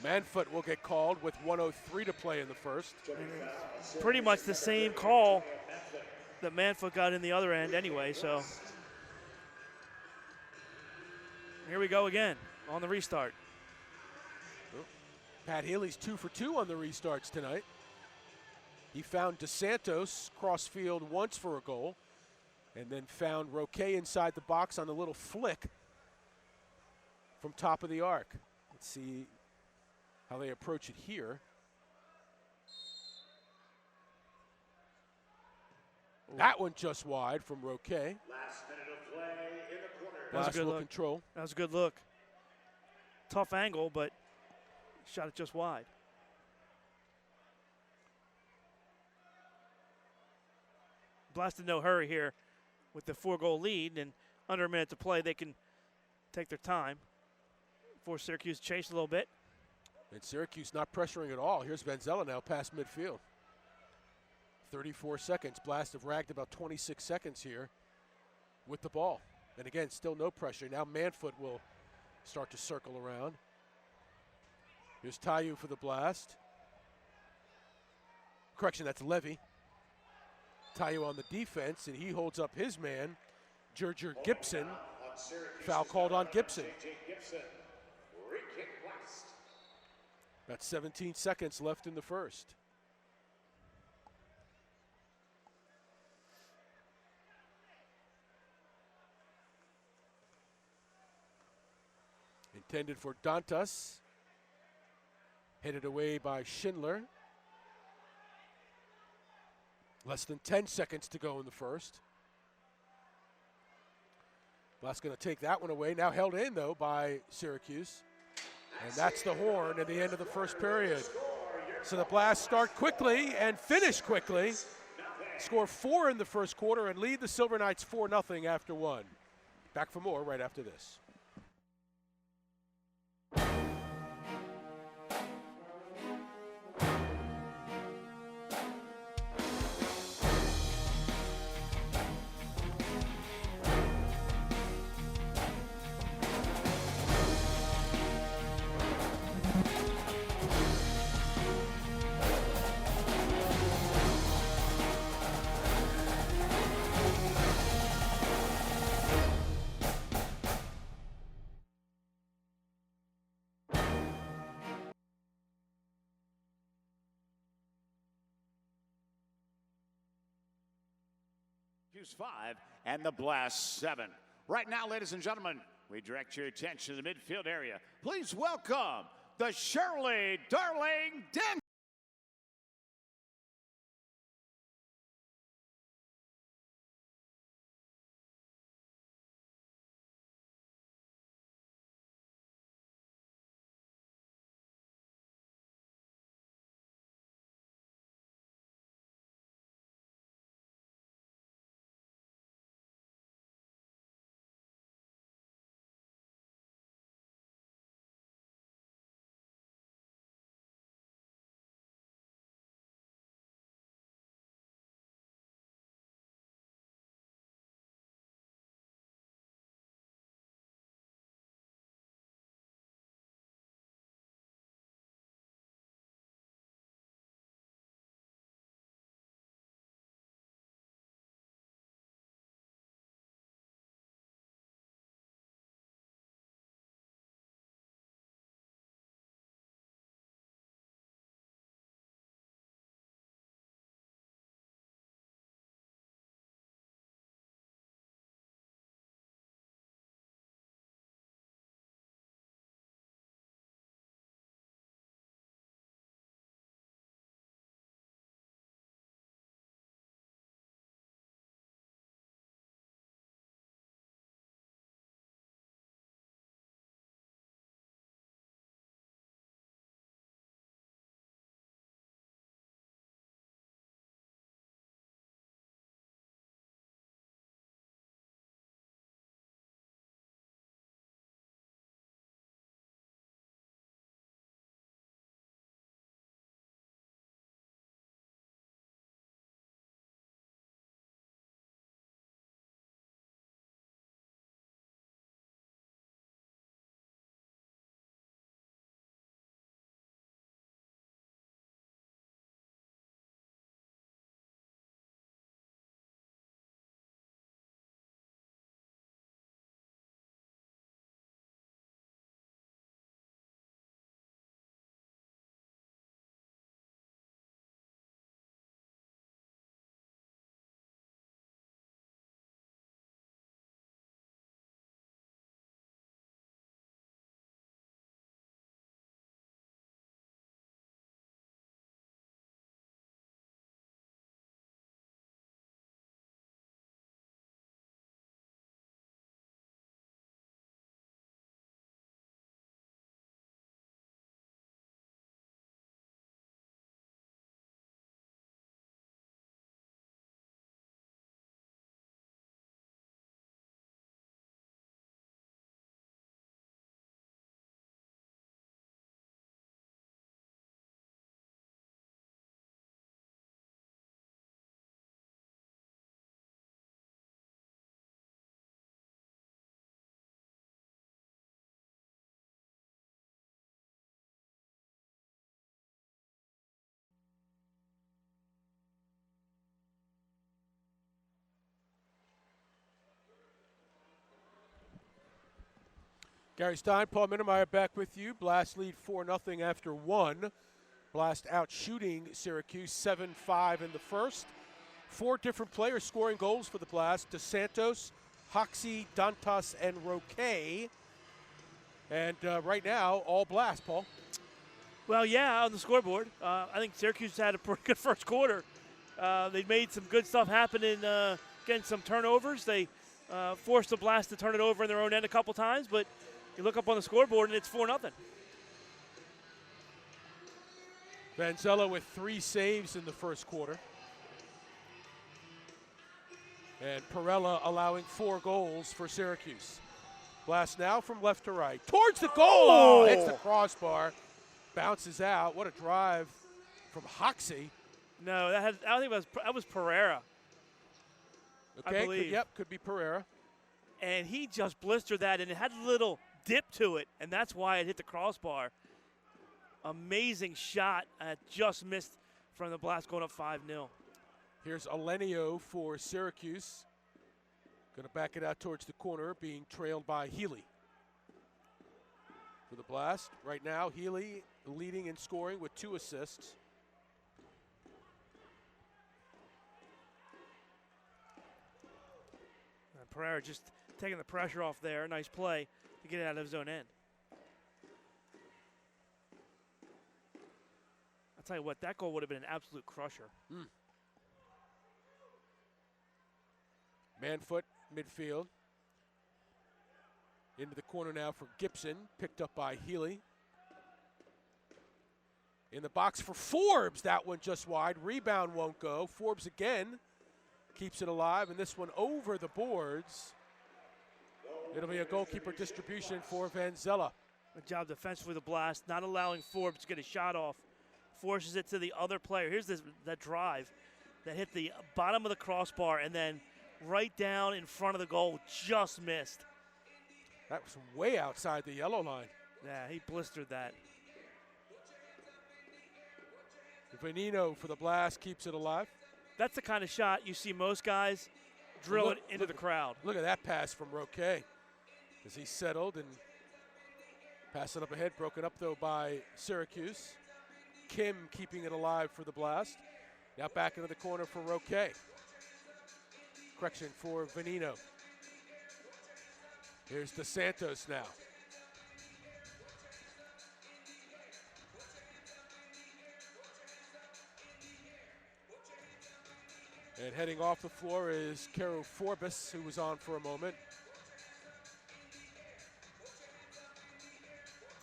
Manfoot will get called with 1:03 to play in the first. Pretty much the same call that Manfoot got in the other end anyway, so. Here we go again on the restart. Pat Healy's 2 for 2 on the restarts tonight. He found DeSantos cross-field once for a goal, and then found Roque inside the box on a little flick from top of the arc. Let's see. how they approach it here. That one just wide from Roque. Last minute of play in the quarter. That was a good look. Control. That was a good look. Tough angle, but shot it just wide. Blast in no hurry here with the 4-goal lead, and under a minute to play, they can take their time. Force Syracuse to chase a little bit. And Syracuse not pressuring at all. Here's Venzella now past midfield. 34 seconds. Blast have ragged about 26 seconds here with the ball. And again, still no pressure. Now Manfoot will start to circle around. Here's Tayu for the Blast. Correction, that's Levy. Tayu on the defense, and he holds up his man, Gerger Gibson. Foul called on Gibson. About 17 seconds left in the first. Intended for Dantas. Headed away by Schindler. Less than 10 seconds to go in the first. Blast going to take that one away. Now held in, though, by Syracuse. And that's the horn at the end of the first period. So the Blast start quickly and finish quickly. Score 4 in the first quarter and lead the Silver Knights 4-0 after 1. Back for more right after this. Syracuse 5 and the Blast 7. Right now, ladies and gentlemen, we direct your attention to the midfield area. Please welcome the Shirley Darling Den. Gary Stein, Paul Minnemeyer back with you. Blast lead 4-0 after 1. Blast out shooting Syracuse 7-5 in the first. 4 different players scoring goals for the Blast. DeSantos, Hoxie, Dantas, and Roque. And right now, all Blast, Paul. Well, yeah, on the scoreboard. I think Syracuse had a pretty good first quarter. They made some good stuff happen in getting some turnovers. They forced the Blast to turn it over in their own end a couple times, but you look up on the scoreboard and it's 4-0. Vanzella with 3 saves in the first quarter. And Perella allowing 4 goals for Syracuse. Blast now from left to right. Towards the goal! Oh, hits the crossbar. Bounces out. What a drive from Hoxie. No, I don't think that was Pereira. Okay, I believe. Could be Pereira. And he just blistered that, and it had a little dip to it, and that's why it hit the crossbar. Amazing shot. Just missed from the Blast going up 5-0. Here's Alenio for Syracuse. Going to back it out towards the corner, being trailed by Healy. For the Blast, right now, Healy leading in scoring with 2 assists. And Pereira just taking the pressure off there. Nice play to get it out of his own end. I'll tell you what, that goal would have been an absolute crusher. Manfoot, midfield. Into the corner now for Gibson, picked up by Healy. In the box for Forbes, that one just wide. Rebound won't go. Forbes again keeps it alive, and this one over the boards. It'll be a goalkeeper distribution for Vanzella. Good job defensively, the Blast, not allowing Forbes to get a shot off. Forces it to the other player. Here's that drive that hit the bottom of the crossbar and then right down in front of the goal, just missed. That was way outside the yellow line. Yeah, he blistered that. Venino for the Blast keeps it alive. That's the kind of shot you see most guys drill it into the crowd. Look at that pass from Roque as he settled and passed it up ahead, broken up though by Syracuse. Kim keeping it alive for the Blast. Now back into the corner for Roque. Correction for Venino. Here's DeSantos now. And heading off the floor is Caro Forbes, who was on for a moment.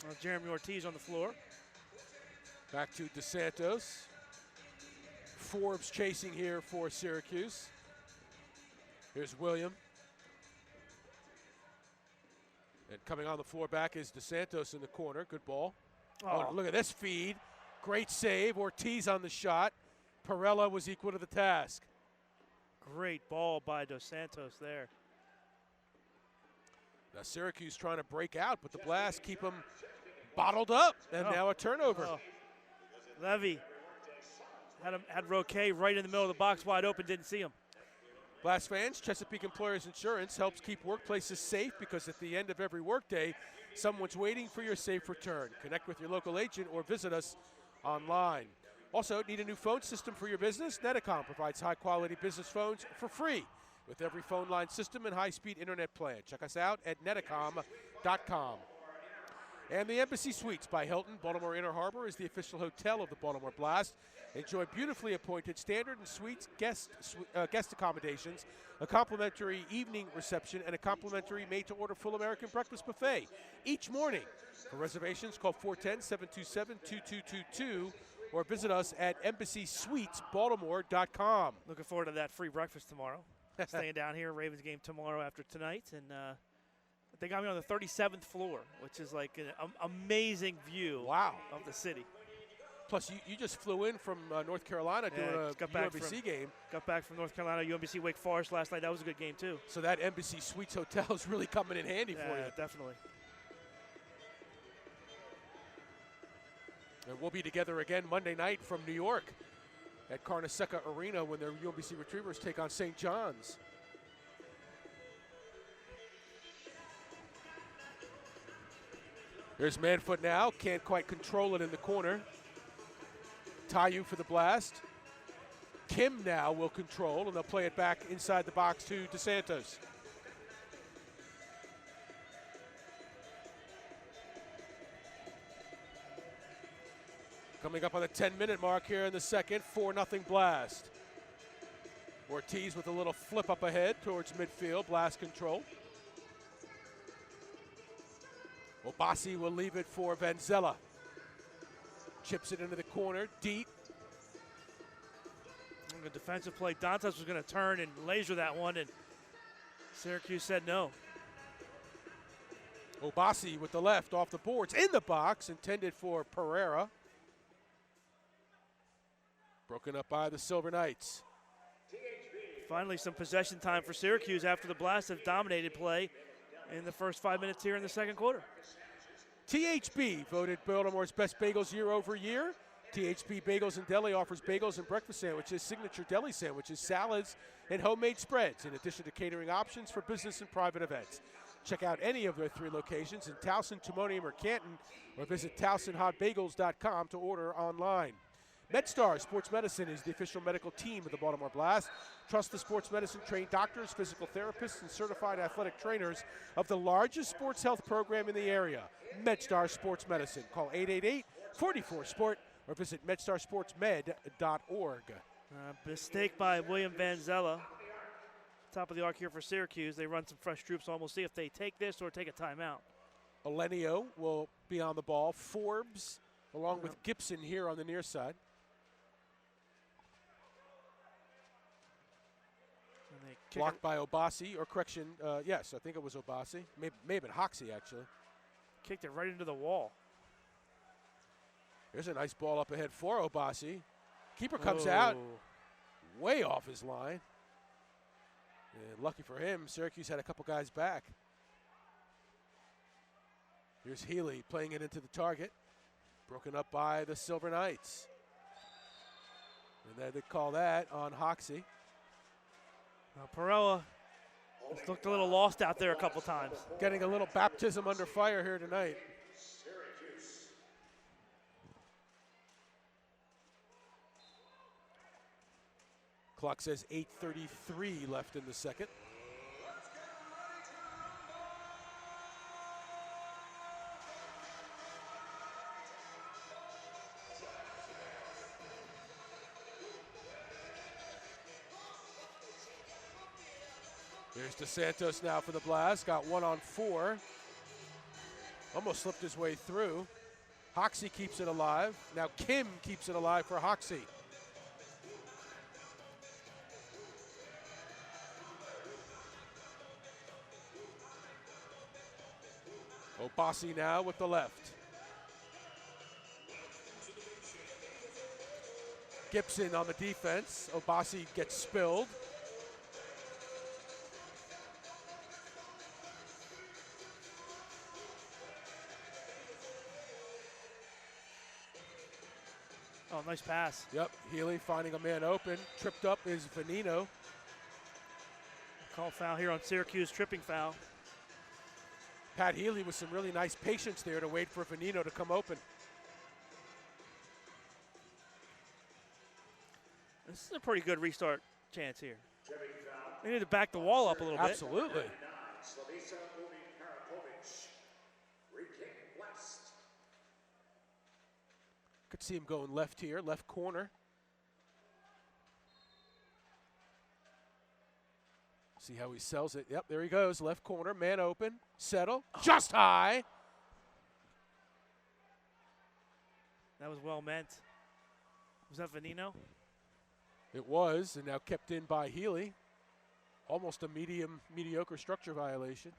Well, Jeremy Ortiz on the floor. Back to DeSantos. Forbes chasing here for Syracuse. Here's William. And coming on the floor back is DeSantos in the corner. Good ball. Oh, look at this feed. Great save. Ortiz on the shot. Perella was equal to the task. Great ball by DeSantos there. Now Syracuse trying to break out, but the Blast keep them bottled up. And now a turnover. Levy had Roque right in the middle of the box, wide open, didn't see him. Blast fans, Chesapeake Employers Insurance helps keep workplaces safe because at the end of every workday, someone's waiting for your safe return. Connect with your local agent or visit us online. Also, need a new phone system for your business? Netacom provides high-quality business phones for free with every phone line system and high-speed internet plan. Check us out at netacom.com. And the Embassy Suites by Hilton, Baltimore Inner Harbor, is the official hotel of the Baltimore Blast. Enjoy beautifully appointed standard and suites guest accommodations, a complimentary evening reception, and a complimentary made-to-order full American breakfast buffet each morning. For reservations, call 410-727-2222 or visit us at embassysuitesbaltimore.com. Looking forward to that free breakfast tomorrow. Staying down here, Ravens game tomorrow after tonight, and they got me on the 37th floor, which is like an amazing view of the city. Plus, you just flew in from North Carolina doing a UMBC game. Got back from North Carolina, UMBC Wake Forest last night. That was a good game, too. So that Embassy Suites hotel is really coming in handy for you. Yeah, definitely. And we'll be together again Monday night from New York at Carnesecca Arena when their UMBC Retrievers take on St. John's. There's Manfoot now, can't quite control it in the corner. Tayu for the blast. Kim now will control, and they'll play it back inside the box to DeSantos. Coming up on the 10-minute mark here in the second, 4-0 Blast. Ortiz with a little flip up ahead towards midfield, Blast control. Obasi will leave it for Vanzella. Chips it into the corner, deep. The defensive play, Dantas was going to turn and laser that one, and Syracuse said no. Obasi with the left off the boards, in the box, intended for Pereira. Broken up by the Silver Knights. Finally some possession time for Syracuse after the Blast have dominated play in the first 5 minutes here in the second quarter. THB voted Baltimore's best bagels year over year. THB Bagels and Deli offers bagels and breakfast sandwiches, signature deli sandwiches, salads, and homemade spreads, in addition to catering options for business and private events. Check out any of their 3 locations in Towson, Timonium, or Canton, or visit TowsonHotBagels.com to order online. MedStar Sports Medicine is the official medical team of the Baltimore Blast. Trust the sports medicine trained doctors, physical therapists, and certified athletic trainers of the largest sports health program in the area. MedStar Sports Medicine. Call 888-44-SPORT or visit medstarsportsmed.org. Mistake by William Vanzella. Top of the arc here for Syracuse. They run some fresh troops on. We'll see if they take this or take a timeout. Elenio will be on the ball. Forbes along with Gibson here on the near side. Blocked by Obasi, or correction, yes, I think it was Obasi. May have been Hoxie, actually. Kicked it right into the wall. There's a nice ball up ahead for Obasi. Keeper comes out way off his line. And lucky for him, Syracuse had a couple guys back. Here's Healy playing it into the target. Broken up by the Silver Knights. And then they call that on Hoxie. Perella looked a little lost out there a couple times. Getting a little baptism under fire here tonight. Clock says 8:33 left in the second. There's DeSantos now for the Blast. Got 1-on-4. Almost slipped his way through. Hoxie keeps it alive. Now Kim keeps it alive for Hoxie. Obasi now with the left. Gibson on the defense. Obasi gets spilled. Oh, nice pass. Yep, Healy finding a man open. Tripped up is Venino. Call foul here on Syracuse, tripping foul. Pat Healy with some really nice patience there to wait for Venino to come open. This is a pretty good restart chance here. They need to back the wall up a little bit. Absolutely. Could see him going left here, left corner. See how he sells it. Yep, there he goes, left corner, man open, settle, just high. That was well meant. Was that Venino? It was, and now kept in by Healy. Almost a mediocre structure violation.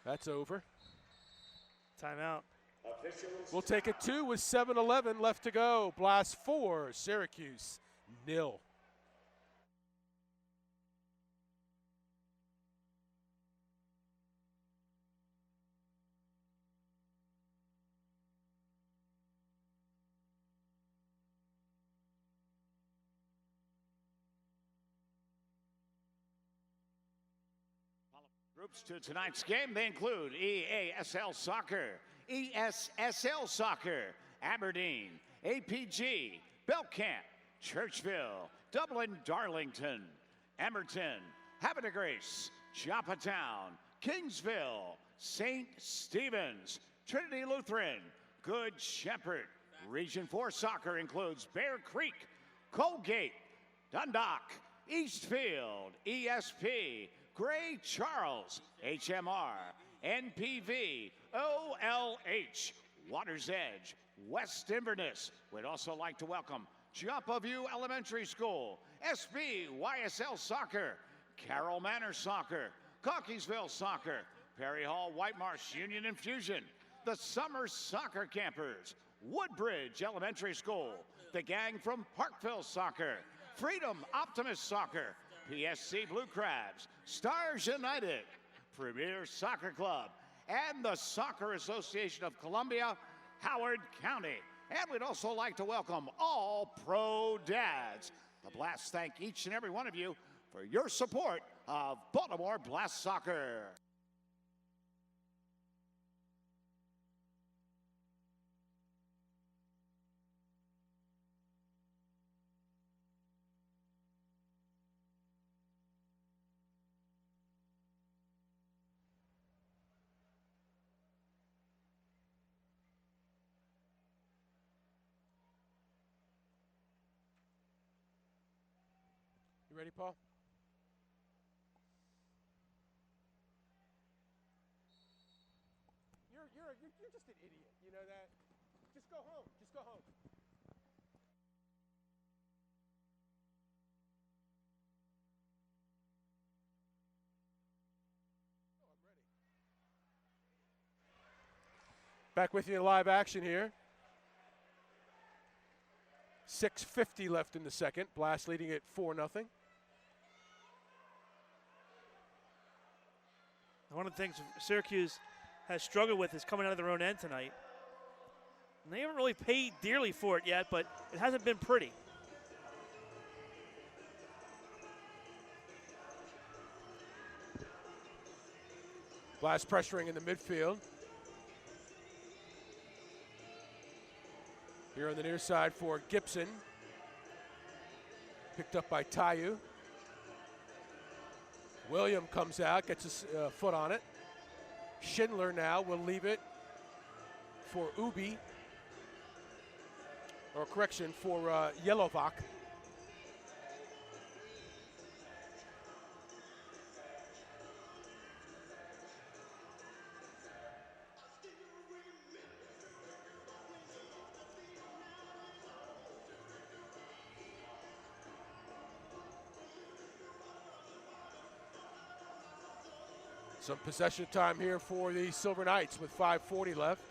That's over. Timeout. We'll take it 2 with 7:11 left to go. Blast 4, Syracuse 0. Groups to tonight's game, they include EASL Soccer, ESSL Soccer, Aberdeen, APG, Belcamp, Churchville, Dublin Darlington, Emerton, Havre Grace, Joppatown, Kingsville, St. Stephen's, Trinity Lutheran, Good Shepherd. Region 4 Soccer includes Bear Creek, Colgate, Dundalk, Eastfield, ESP, Gray Charles, HMR, NPV, OLH, Water's Edge, West Inverness. We'd also like to welcome Joppa View Elementary School, SB YSL Soccer, Carroll Manor Soccer, Cockeysville Soccer, Perry Hall White Marsh Union Infusion, the Summer Soccer Campers, Woodbridge Elementary School, the gang from Parkville Soccer, Freedom Optimist Soccer, PSC Blue Crabs, Stars United, Premier Soccer Club, and the Soccer Association of Columbia, Howard County. And we'd also like to welcome all pro dads. The Blasts thank each and every one of you for your support of Baltimore Blast Soccer. You ready, Paul? You're just an idiot. You know that? Just go home. Just go home. Oh, I'm ready. Back with you in live action here. 6:50 left in the second. Blast leading it 4-0. One of the things Syracuse has struggled with is coming out of their own end tonight. And they haven't really paid dearly for it yet, but it hasn't been pretty. Blast pressuring in the midfield. Here on the near side for Gibson. Picked up by Tayu. William comes out, gets his foot on it. Schindler now will leave it for Ubi. Or correction, for Yelovac. Some possession time here for the Silver Knights with 5:40 left.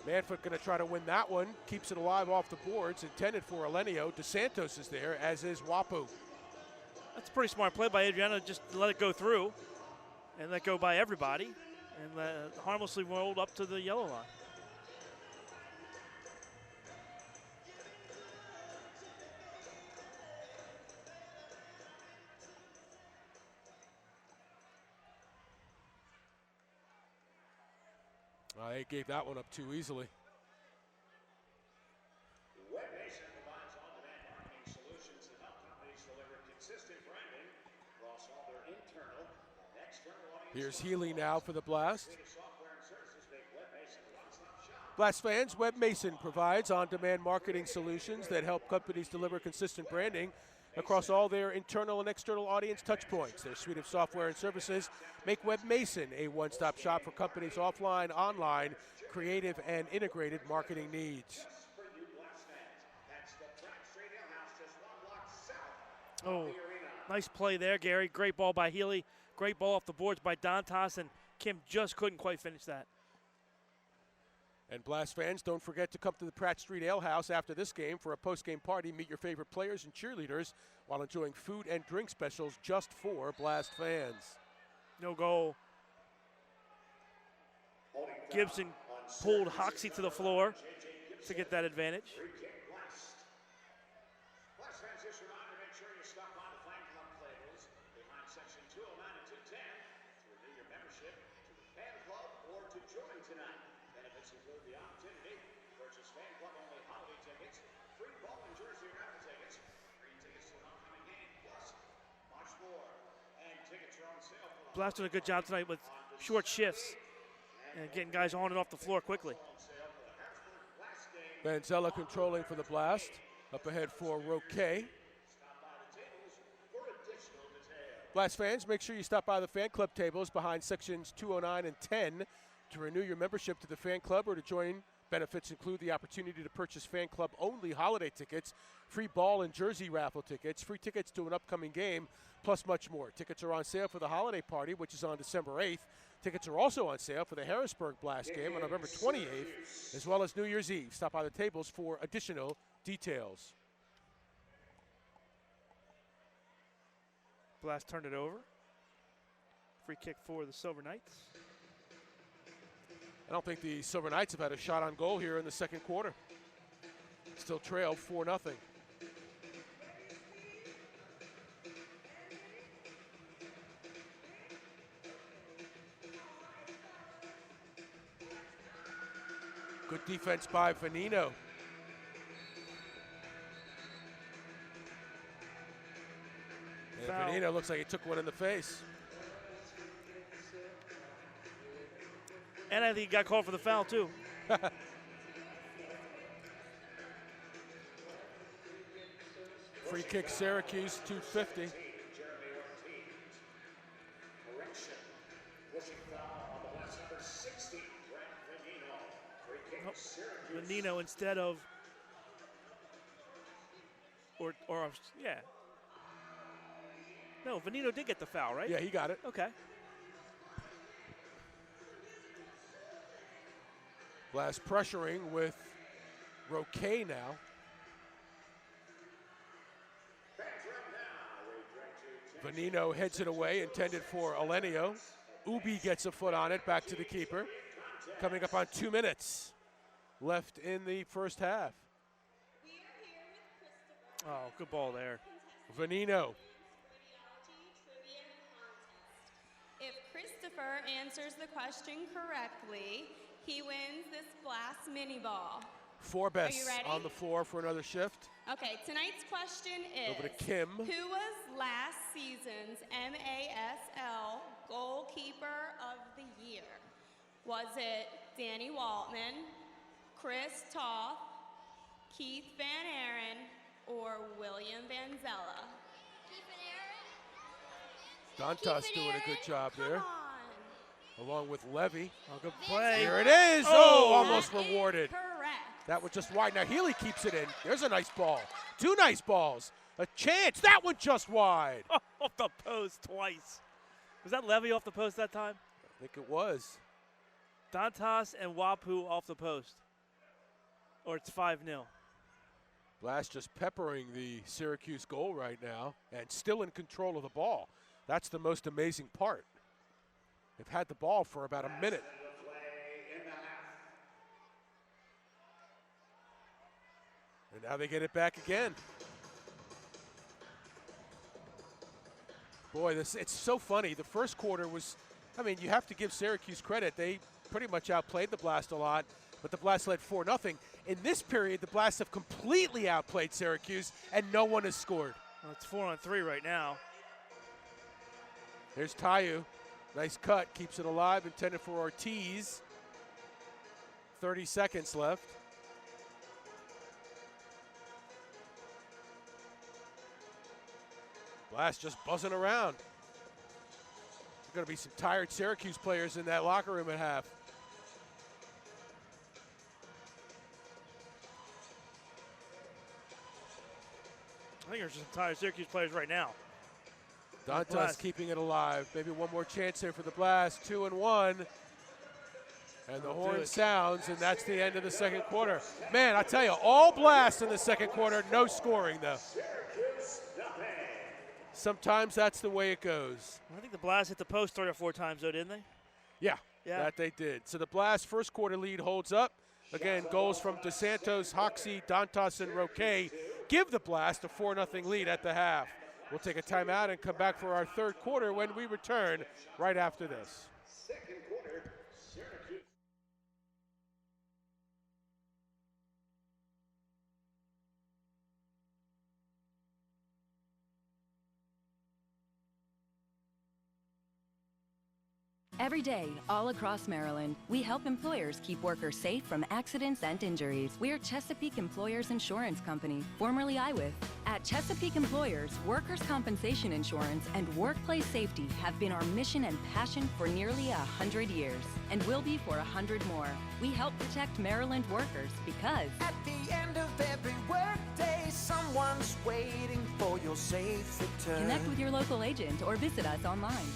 Manfoot going to try to win that one. Keeps it alive off the boards. Intended for Elenio. DeSantos is there, as is Wapu. That's a pretty smart play by Adriano, just to let it go through and let go by everybody and harmlessly rolled up to the yellow line. They gave that one up too easily. Webmason provides on-demand marketing solutions that help companies deliver consistent branding across all their internal and external audience. Here's Healy now for the Blast. Software and services make Webmason a one-stop shop. Blast fans, Webmason provides on-demand marketing solutions that help companies deliver consistent branding across all their internal and external audience touchpoints. Their suite of software and services make Webmason a one-stop shop for companies' offline, online, creative, and integrated marketing needs. Oh, nice play there, Gary. Great ball by Healy. Great ball off the boards by Dantas, and Kim just couldn't quite finish that. And Blast fans, don't forget to come to the Pratt Street Ale House after this game for a post-game party. Meet your favorite players and cheerleaders while enjoying food and drink specials just for Blast fans. No goal. Gibson pulled Hoxie to the floor to get that advantage. Section 209 and 210 to renew your membership to the fan club or to join tonight. Benefits include the opportunity to purchase fan club only holiday tickets, free ball and jersey raffle tickets, free tickets to an upcoming game, plus much more. And tickets are on sale for the Blast did a good job tonight with short shifts and getting guys on and off the floor quickly. Manzella controlling for the Blast. Up ahead for Roque. Blast fans, make sure you stop by the fan club tables behind sections 209 and 10 to renew your membership to the fan club or to join. Benefits include the opportunity to purchase fan club only holiday tickets, free ball and jersey raffle tickets, free tickets to an upcoming game, plus much more. Tickets are on sale for the holiday party, which is on December 8th. Tickets are also on sale for the Harrisburg Blast game on November 28th, as well as New Year's Eve. Stop by the tables for additional details. Blast turned it over. Free kick for the Silver Knights. I don't think the Silver Knights have had a shot on goal here in the second quarter. Still trail 4-0. Good defense by Venino. And Venino looks like he took one in the face. And I think he got called for the foul, too. Free kick Syracuse, 250. Venino instead of, yeah. No, Venino did get the foul, right? Yeah, he got it. Okay. Blast pressuring with Roque now. Venino heads it away, intended for Elenio. Ubi gets a foot on it, back to the keeper. Coming up on 2 minutes left in the first half. Oh, good ball there. Venino. If Christopher answers the question correctly, he wins this Blast mini ball. Four best Are you ready? on the floor for another shift. Okay, tonight's question is, Over to Kim. Who was last season's MASL goalkeeper of the year? Was it Danny Waltman, Chris Toth, Keith Van Aaron, or William Vanzella? Dantas doing a good job there, On. along with Levy. Oh, good play. Here it is. Oh, Oh, almost That is rewarded. Correct. That was just wide. Now Healy keeps it in. There's a nice ball. Two nice balls. A chance. That one just wide. Off the post twice. Was that Levy off the post that time? I think it was. Dantas and Wapu off the post. Or it's 5-0. Blast just peppering the Syracuse goal right now and still in control of the ball. That's the most amazing part. They've had the ball for about a minute. And now they get it back again. Boy, it's so funny. The first quarter was, I mean, you have to give Syracuse credit. They pretty much outplayed the Blast a lot, but the Blast led 4-0. In this period, the Blast have completely outplayed Syracuse, and no one has scored. Well, it's 4-on-3 right now. There's Tayu. Nice cut, keeps it alive, intended for Ortiz. 30 seconds left. Blast just buzzing around. There's going to be some tired Syracuse players in that locker room at half. I think there's some tired Syracuse players right now. Dantas keeping it alive. Maybe one more chance here for the Blast. 2-1. And the horn sounds, and that's the end of the second quarter. Man, I tell you, all Blast in the second quarter, no scoring, though. Sometimes that's the way it goes. I think the Blast hit the post 3 or 4 times, though, didn't they? Yeah, Yeah. that they did. So the Blast first quarter lead holds up. Again, goals from DeSantos, Hoxie, Dantas, and Roque give the Blast a 4-0 lead at the half. We'll take a timeout and come back for our third quarter when we return right after this. Second quarter, Syracuse. Every day, all across Maryland, we help employers keep workers safe from accidents and injuries. We're Chesapeake Employers Insurance Company, formerly IWIF. At Chesapeake Employers, workers' compensation insurance and workplace safety have been our mission and passion for nearly 100 years, and will be for 100 more. We help protect Maryland workers because at the end of every workday, someone's waiting for your safe return. Connect with your local agent or visit us online.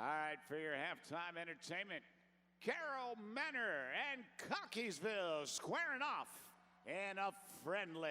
All right, for your halftime entertainment, Carol Manor and Cockeysville squaring off in a friendly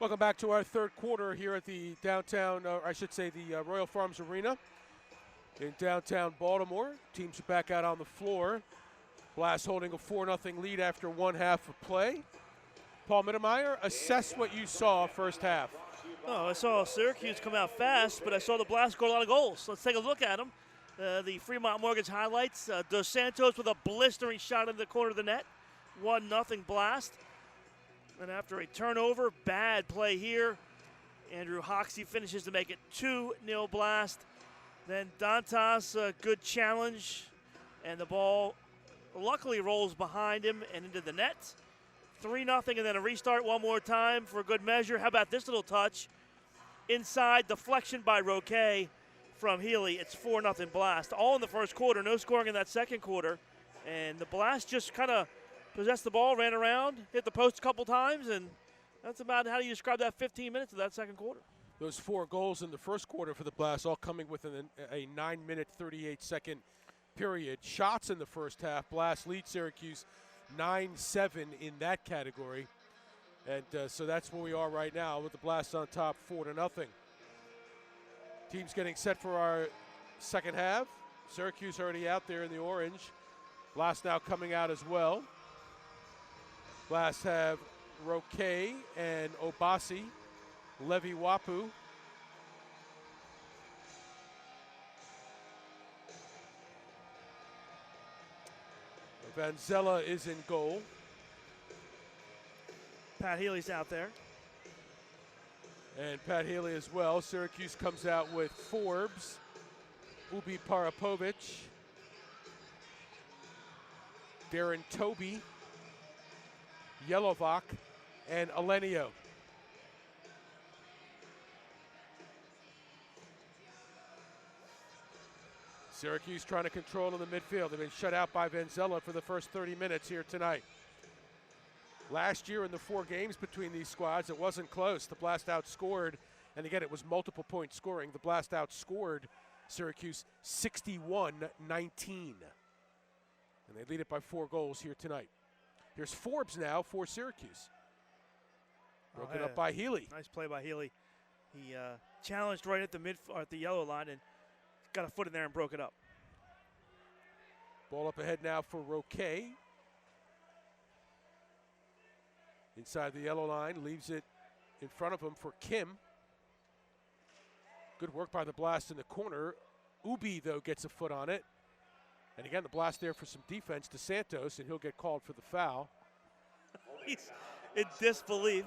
Welcome back to our third quarter here at the downtown, or I should say the Royal Farms Arena in downtown Baltimore. Teams are back out on the floor. Blast holding a 4-0 lead after one half of play. Paul Mittermeier, assess what you saw first half. Oh, I saw Syracuse come out fast, but I saw the Blast score a lot of goals. Let's take a look at them. The Fremont Mortgage highlights. Dos Santos with a blistering shot in the corner of the net. 1-0 Blast. And after a turnover, bad play here, Andrew Hoxie finishes to make it 2-0 Blast. Then Dantas, a good challenge, and the ball luckily rolls behind him and into the net. 3-0, and then a restart one more time for good measure. How about this little touch? Inside, deflection by Roque from Healy. It's 4-0 Blast. All in the first quarter, no scoring in that second quarter. And the Blast just kind of possessed the ball, ran around, hit the post a couple times, and that's about how you describe that 15 minutes of that second quarter. Those 4 goals in the first quarter for the Blast all coming within a 9-minute, 38-second period. Shots in the first half. Blast lead Syracuse 9-7 in that category. And so that's where we are right now with the Blast on top 4-0. Teams getting set for our second half. Syracuse already out there in the orange. Blast now coming out as well. Blast have Roque and Obasi, Levi Wapu. Vanzella is in goal. Pat Healy's out there. And Pat Healy as well. Syracuse comes out with Forbes, Ubi Parapovic, Darren Toby, Yelovac, and Alenio. Syracuse trying to control in the midfield. They've been shut out by Vanzella for the first 30 minutes here tonight. Last year in the 4 games between these squads, it wasn't close. The Blast outscored, and again, it was multiple point scoring. The Blast outscored Syracuse 61-19. And they lead it by 4 goals here tonight. Here's Forbes now for Syracuse. Broken up by Healy. Nice play by Healy. He challenged right at the yellow line and got a foot in there and broke it up. Ball up ahead now for Roque. Inside the yellow line, leaves it in front of him for Kim. Good work by the Blast in the corner. Ubi, though, gets a foot on it. And again, the Blast there for some defense to Santos, and he'll get called for the foul. He's in disbelief.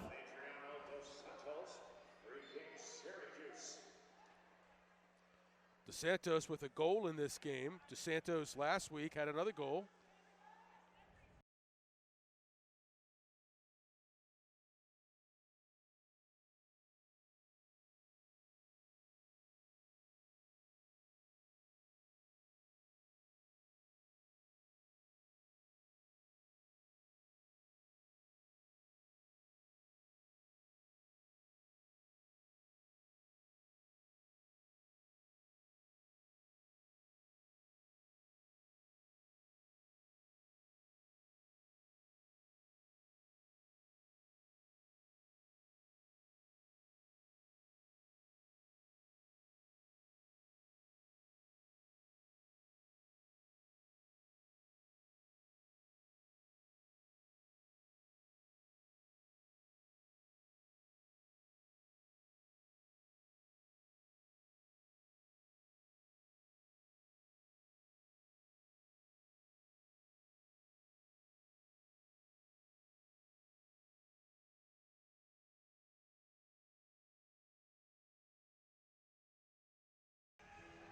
DeSantos with a goal in this game. DeSantos last week had another goal.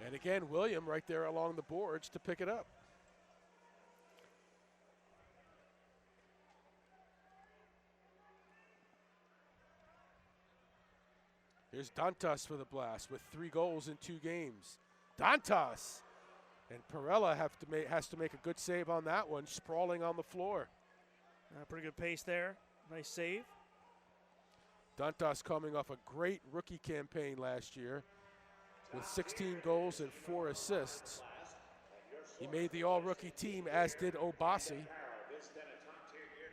And again, William right there along the boards to pick it up. Here's Dantas for the Blast with 3 goals in 2 games. Dantas! And Perella has to make a good save on that one, sprawling on the floor. Pretty good pace there. Nice save. Dantas coming off a great rookie campaign last year with 16 goals and 4 assists. He made the all-rookie team, as did Obasi.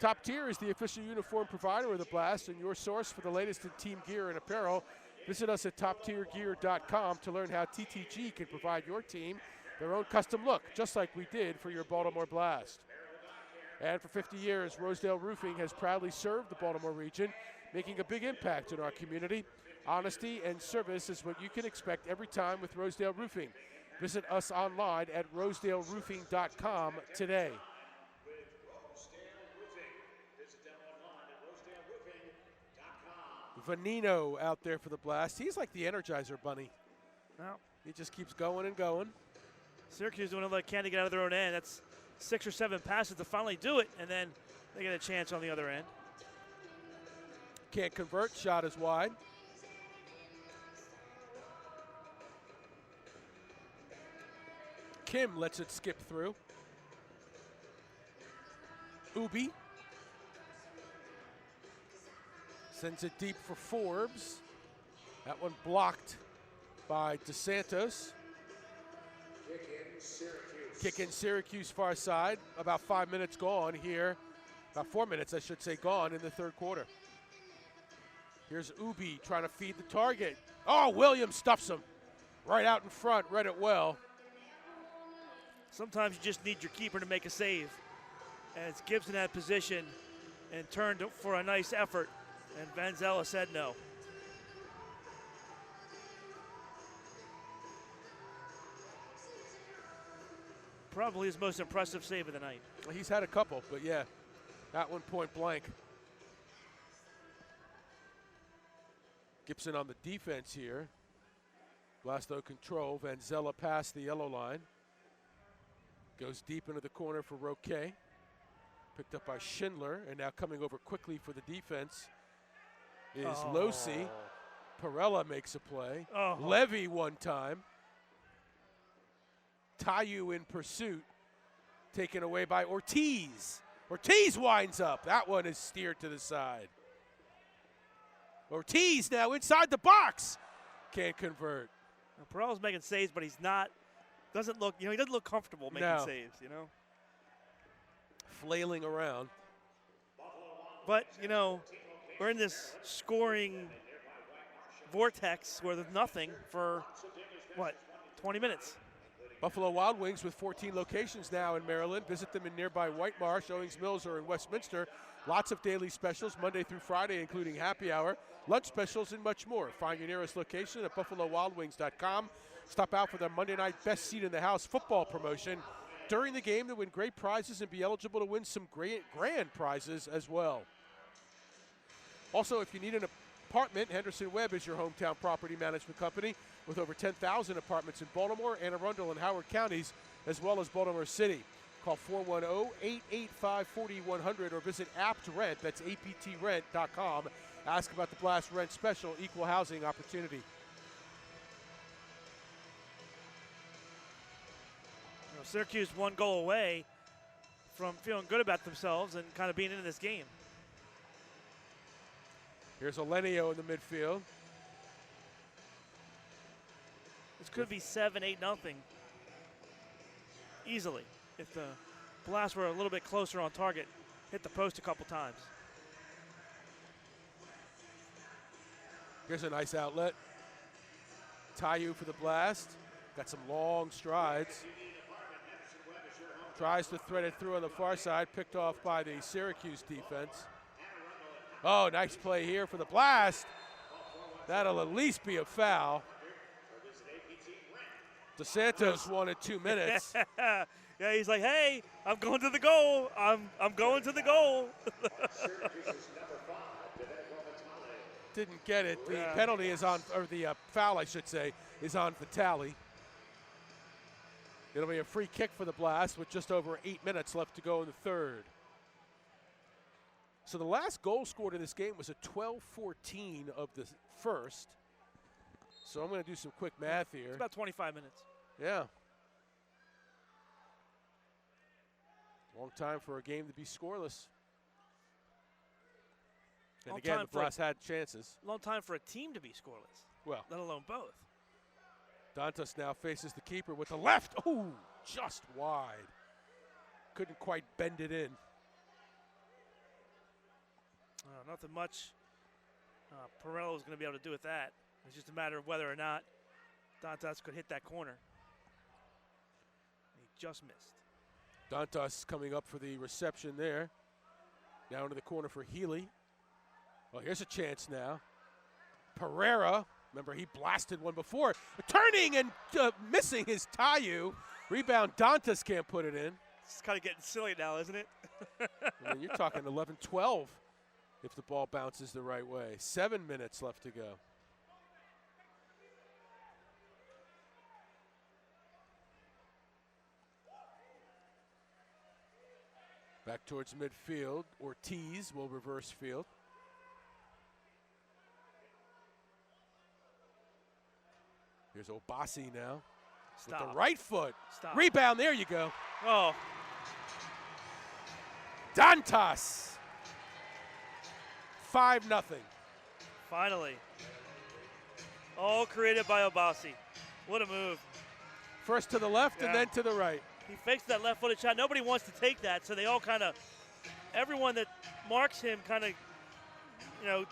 Top Tier is the official uniform provider of the Blast and your source for the latest in team gear and apparel. Visit us at toptiergear.com to learn how TTG can provide your team their own custom look, just like we did for your Baltimore Blast. And for 50 years, Rosedale Roofing has proudly served the Baltimore region, making a big impact in our community. Honesty and service is what you can expect every time with Rosedale Roofing. Visit us online at rosedaleroofing.com today. Vanino out there for the Blast. He's like the Energizer Bunny. Well, He just keeps going and going. Syracuse doing another can to get out of their own end. That's 6 or 7 passes to finally do it, and then they get a chance on the other end. Can't convert. Shot is wide. Kim lets it skip through. Ubi sends it deep for Forbes. That one blocked by DeSantos. Kick in Syracuse far side. About 5 minutes gone here. About 4 minutes, I should say, gone in the third quarter. Here's Ubi trying to feed the target. Oh, Williams stuffs him. Right out in front, read it well. Sometimes you just need your keeper to make a save. As Gibson had position and turned for a nice effort, and Vanzella said no. Probably his most impressive save of the night. He's had a couple, but yeah, that one point blank. Gibson on the defense here. Blasto control. Vanzella past the yellow line. Goes deep into the corner for Roque. Picked up by Schindler, and now coming over quickly for the defense is Losi. Perella makes a play. Levy one time. Tayu in pursuit. Taken away by Ortiz. Ortiz winds up. That one is steered to the side. Ortiz now inside the box. Can't convert. Now, Perella's making saves, but he's not. Doesn't look. He doesn't look comfortable making saves. Flailing around. But we're in this scoring vortex where there's nothing for 20 minutes. Buffalo Wild Wings with 14 locations now in Maryland. Visit them in nearby White Marsh, Owings Mills, or in Westminster. Lots of daily specials Monday through Friday, including happy hour, lunch specials, and much more. Find your nearest location at buffalowildwings.com. Stop out for their Monday night best seat in the house football promotion during the game to win great prizes and be eligible to win some great grand prizes as well. Also, if you need an apartment, Henderson Webb is your hometown property management company with over 10,000 apartments in Baltimore, Anne Arundel, and Howard counties, as well as Baltimore City. Call 410-885-4100 or visit AptRent, that's aptrent.com. Ask about the Blast Rent Special Equal Housing Opportunity. Syracuse 1 goal away from feeling good about themselves and kind of being in this game. Here's Elenio in the midfield. This could be 7-8 nothing easily if the Blast were a little bit closer on target, hit the post a couple times. Here's a nice outlet. Tayu for the Blast. Got some long strides. Tries to thread it through on the far side, picked off by the Syracuse defense. Oh, nice play here for the Blast. That'll at least be a foul. DeSantos wanted 2 minutes. Yeah, he's like, hey, I'm going to the goal. I'm going to the goal. Didn't get it. The penalty is on, or the foul, I should say, is on Vitale. It'll be a free kick for the Blast with just over 8 minutes left to go in the third. So the last goal scored in this game was a 12-14 of the first. So I'm going to do some quick math here. It's about 25 minutes. Yeah. Long time for a game to be scoreless. And Long again, time the Blast had chances. Long time for a team to be scoreless. Well, let alone both. Dantas now faces the keeper with the left. Oh, just wide. Couldn't quite bend it in. Nothing much Perello was going to be able to do with that. It's just a matter of whether or not Dantas could hit that corner. He just missed. Dantas coming up for the reception there. Down to the corner for Healy. Well, here's a chance now. Pereira, remember he blasted one before. Turning and missing his Tayu. Rebound, Dantas can't put it in. It's kind of getting silly now, isn't it? And you're talking 11-12 if the ball bounces the right way. 7 minutes left to go. Back towards midfield. Ortiz will reverse field. Here's Obasi now. Stop. With the right foot. Stop. Rebound, there you go. Oh. Dantas. 5-0. Finally. All created by Obasi. What a move. First to the left and then to the right. He fakes that left-footed shot. Nobody wants to take that, so they all kind of, everyone that marks him kind of,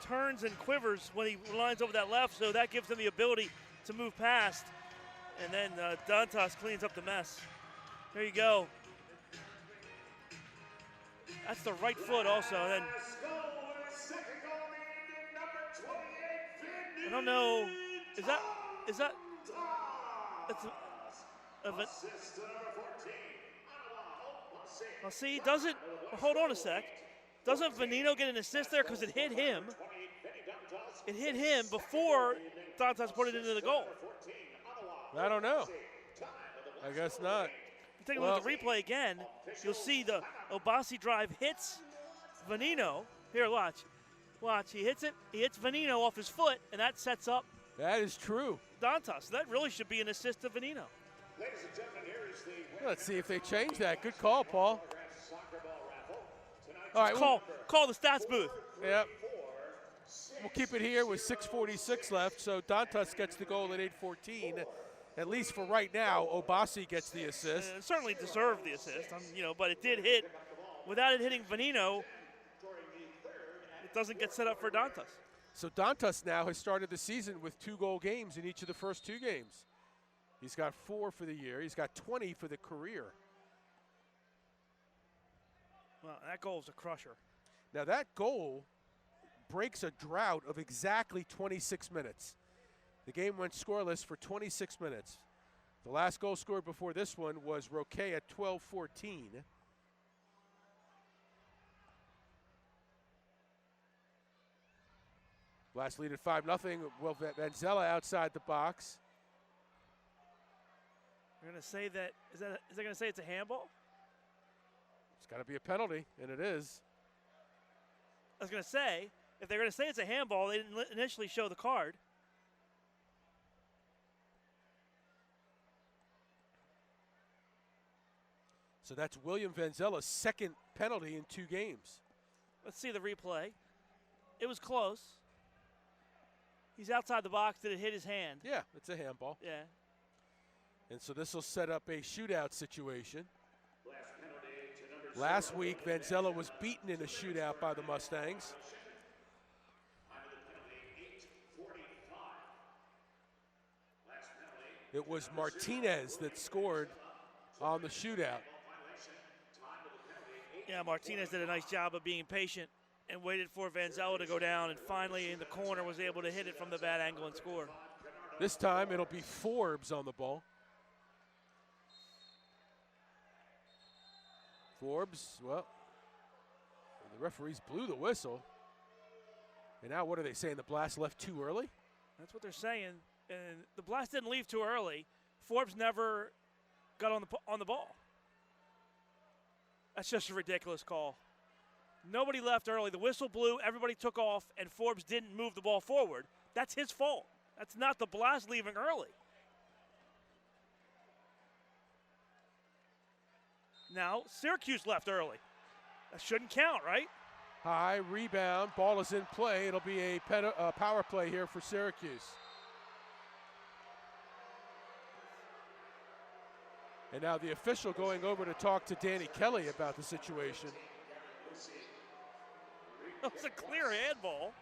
turns and quivers when he lines over that left, so that gives him the ability to move past. And then Dantas cleans up the mess. There you go. That's the right foot also. And then I don't know. Is that that's well, see, doesn't, hold on a sec. Doesn't Venino get an assist there because it hit him? It hit him before Dantas put it into the goal. I don't know. I guess not. If you take a look at the replay again, you'll see the Obasi drive hits Venino. Here, watch. Watch, he hits it. He hits Venino off his foot, and that sets up That is true. Dantas. That really should be an assist to Venino. Let's see if they change that. Good call, Paul. All right, Call the stats booth. Yep. We'll keep it here with 6:46 left, so Dantas gets the goal at 8:14. At least for right now, Obasi gets the assist. Certainly deserved the assist, but it did hit. Without it hitting Venino, it doesn't get set up for Dantas. So Dantas now has started the season with 2-goal games in each of the first 2 games. He's got 4 for the year. He's got 20 for the career. Well, that goal's a crusher. Now that goal breaks a drought of exactly 26 minutes. The game went scoreless for 26 minutes. The last goal scored before this one was Roque at 12:14. Blast lead at 5-0. Will Vanzella outside the box. You're going to say that, is that going to say it's a handball? It's got to be a penalty, and it is. I was going to say, if they're going to say it's a handball, they didn't initially show the card. So that's William Vanzella's second penalty in 2 games. Let's see the replay. It was close. He's outside the box. Did it hit his hand? Yeah, it's a handball. Yeah. And so this will set up a shootout situation. Last week, Vanzella was beaten in a shootout by the Mustangs. It was Martinez that scored on the shootout. Yeah, Martinez did a nice job of being patient and waited for Vanzella to go down, and finally in the corner was able to hit it from the bad angle and score. This time it'll be Forbes on the ball. Forbes, well, the referees blew the whistle. And now what are they saying, the blast left too early? That's what they're saying. And the blast didn't leave too early. Forbes never got on the ball. That's just a ridiculous call. Nobody left early. The whistle blew, everybody took off, and Forbes didn't move the ball forward. That's his fault. That's not the blast leaving early. Now, Syracuse left early. That shouldn't count, right? High rebound, ball is in play. It'll be a power play here for Syracuse. And now the official going over to talk to Danny Kelly about the situation. It was a clear handball.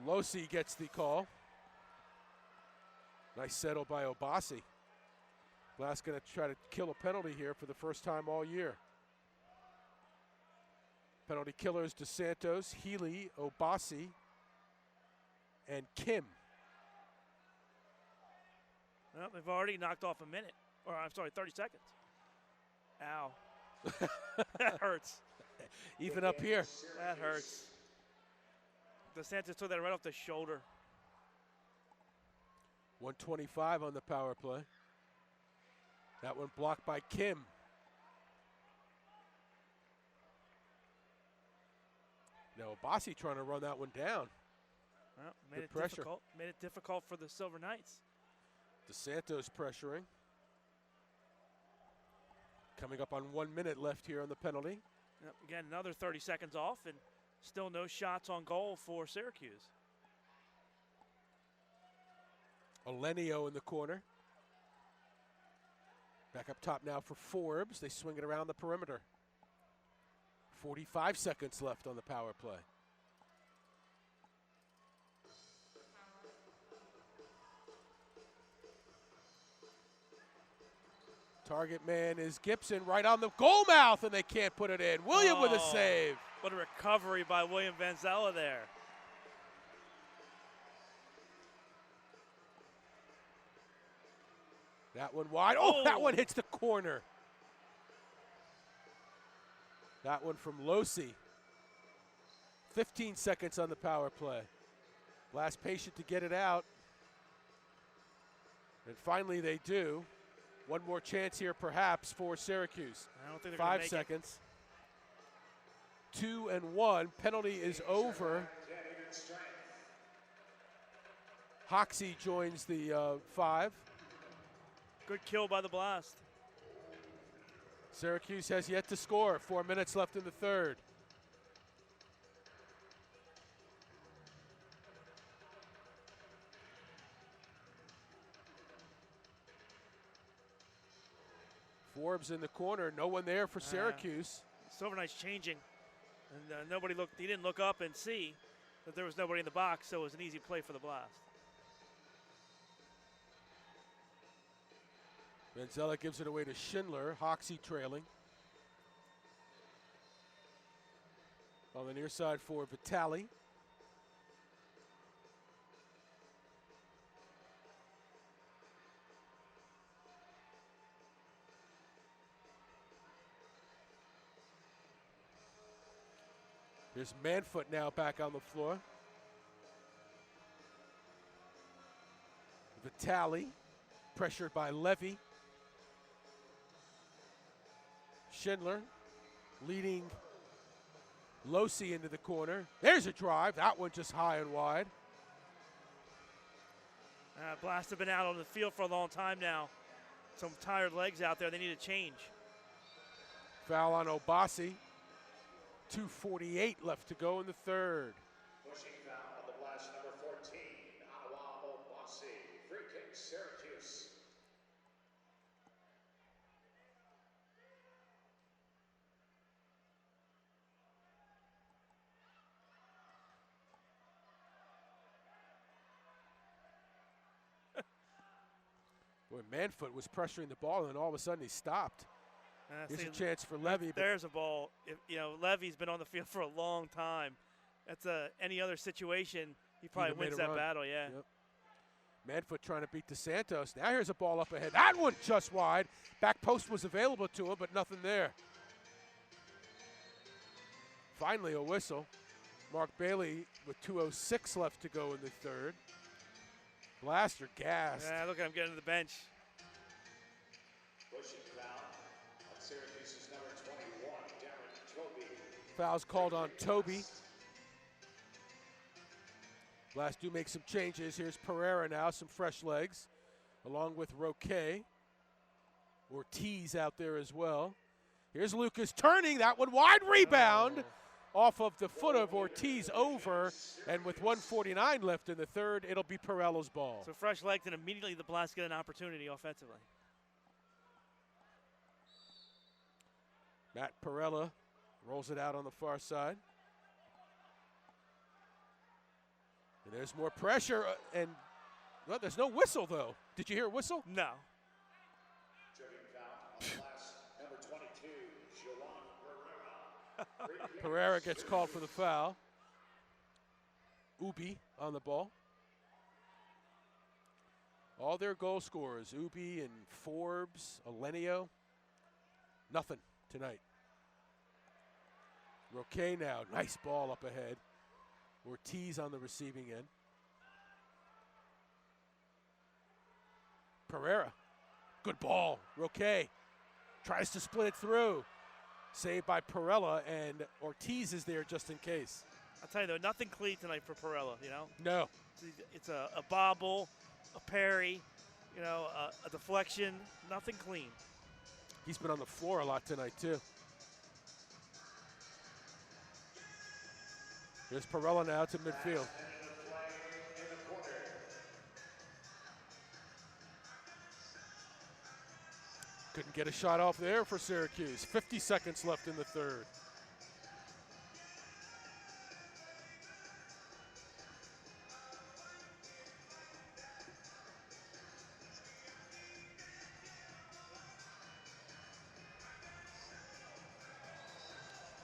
Losi gets the call. Nice settle by Obasi. Blast going to try to kill a penalty here for the first time all year. Penalty killers: DeSantos, Healy, Obasi, and Kim. Well, they've already knocked off a minute. Or, I'm sorry, 30 seconds. Ow. That hurts. Even up here. That hurts. DeSantis took that right off the shoulder. 125 on the power play. That one blocked by Kim. Now Obasi trying to run that one down. Well, Good pressure. Made it difficult for the Silver Knights. DeSantos pressuring. Coming up on 1 minute left here on the penalty. Yep, again, another 30 seconds off, and still no shots on goal for Syracuse. Elenio in the corner. Back up top now for Forbes. They swing it around the perimeter. 45 seconds left on the power play. Target man is Gibson, right on the goal mouth, and they can't put it in. William with a save. What a recovery by William Vanzella there. That one wide. Oh, that one hits the corner. That one from Losi. 15 seconds on the power play. Blast patient to get it out. And finally they do. One more chance here perhaps for Syracuse. I don't think they're gonna make 5 seconds. 2 and 1. Penalty is over. Hoxie joins the 5. Good kill by the Blast. Syracuse has yet to score. 4 minutes left in the third. Forbes in the corner. No one there for Syracuse. Silver Knights changing. And he didn't look up and see that there was nobody in the box, so it was an easy play for the Blast. Vanzella gives it away to Schindler. Hoxie trailing. On the near side for Vitale. There's Manfoot now back on the floor. Vitale, pressured by Levy. Schindler leading Losi into the corner. There's a drive. That one just high and wide. Blast have been out on the field for a long time now. Some tired legs out there. They need a change. Foul on Obasi. 2:48 left to go in the third. Pushing foul on the Blast, number 14, Ottawa Obasi. Free kick, Syracuse. Boy, Manfoot was pressuring the ball, and then all of a sudden he stopped. Here's a chance for Levy. There's a ball. Levy's been on the field for a long time. That's any other situation, he probably wins that battle, yeah. Yep. Manfoot trying to beat DeSantos. Now here's a ball up ahead. That one just wide. Back post was available to him, but nothing there. Finally a whistle. Mark Bailey with 2:06 left to go in the third. Blaster gassed. Yeah, look at him getting to the bench. Pushing foul on Syracuse's number 21, Darren Toby. Foul's called on Toby. Blast do make some changes. Here's Pereira now, some fresh legs, along with Roque. Ortiz out there as well. Here's Lucas turning, that one wide rebound off of the foot of Ortiz over, and with 1:49 left in the third, it'll be Perella's ball. So fresh legs, and immediately the Blast get an opportunity offensively. Matt Perella Rolls it out on the far side. And there's more pressure, and well, there's no whistle, though. Did you hear a whistle? No. Pereira gets called for the foul. Ubi on the ball. All their goal scorers, Ubi and Forbes, Alenio, nothing tonight. Roque now, nice ball up ahead. Ortiz on the receiving end. Pereira, good ball. Roque tries to split it through. Saved by Perella, and Ortiz is there just in case. I'll tell you, though, nothing clean tonight for Perella, you know? No. It's a bobble, a parry, you know, a deflection, nothing clean. He's been on the floor a lot tonight, too. Here's Perella now to midfield. Couldn't get a shot off there for Syracuse. 50 seconds left in the third.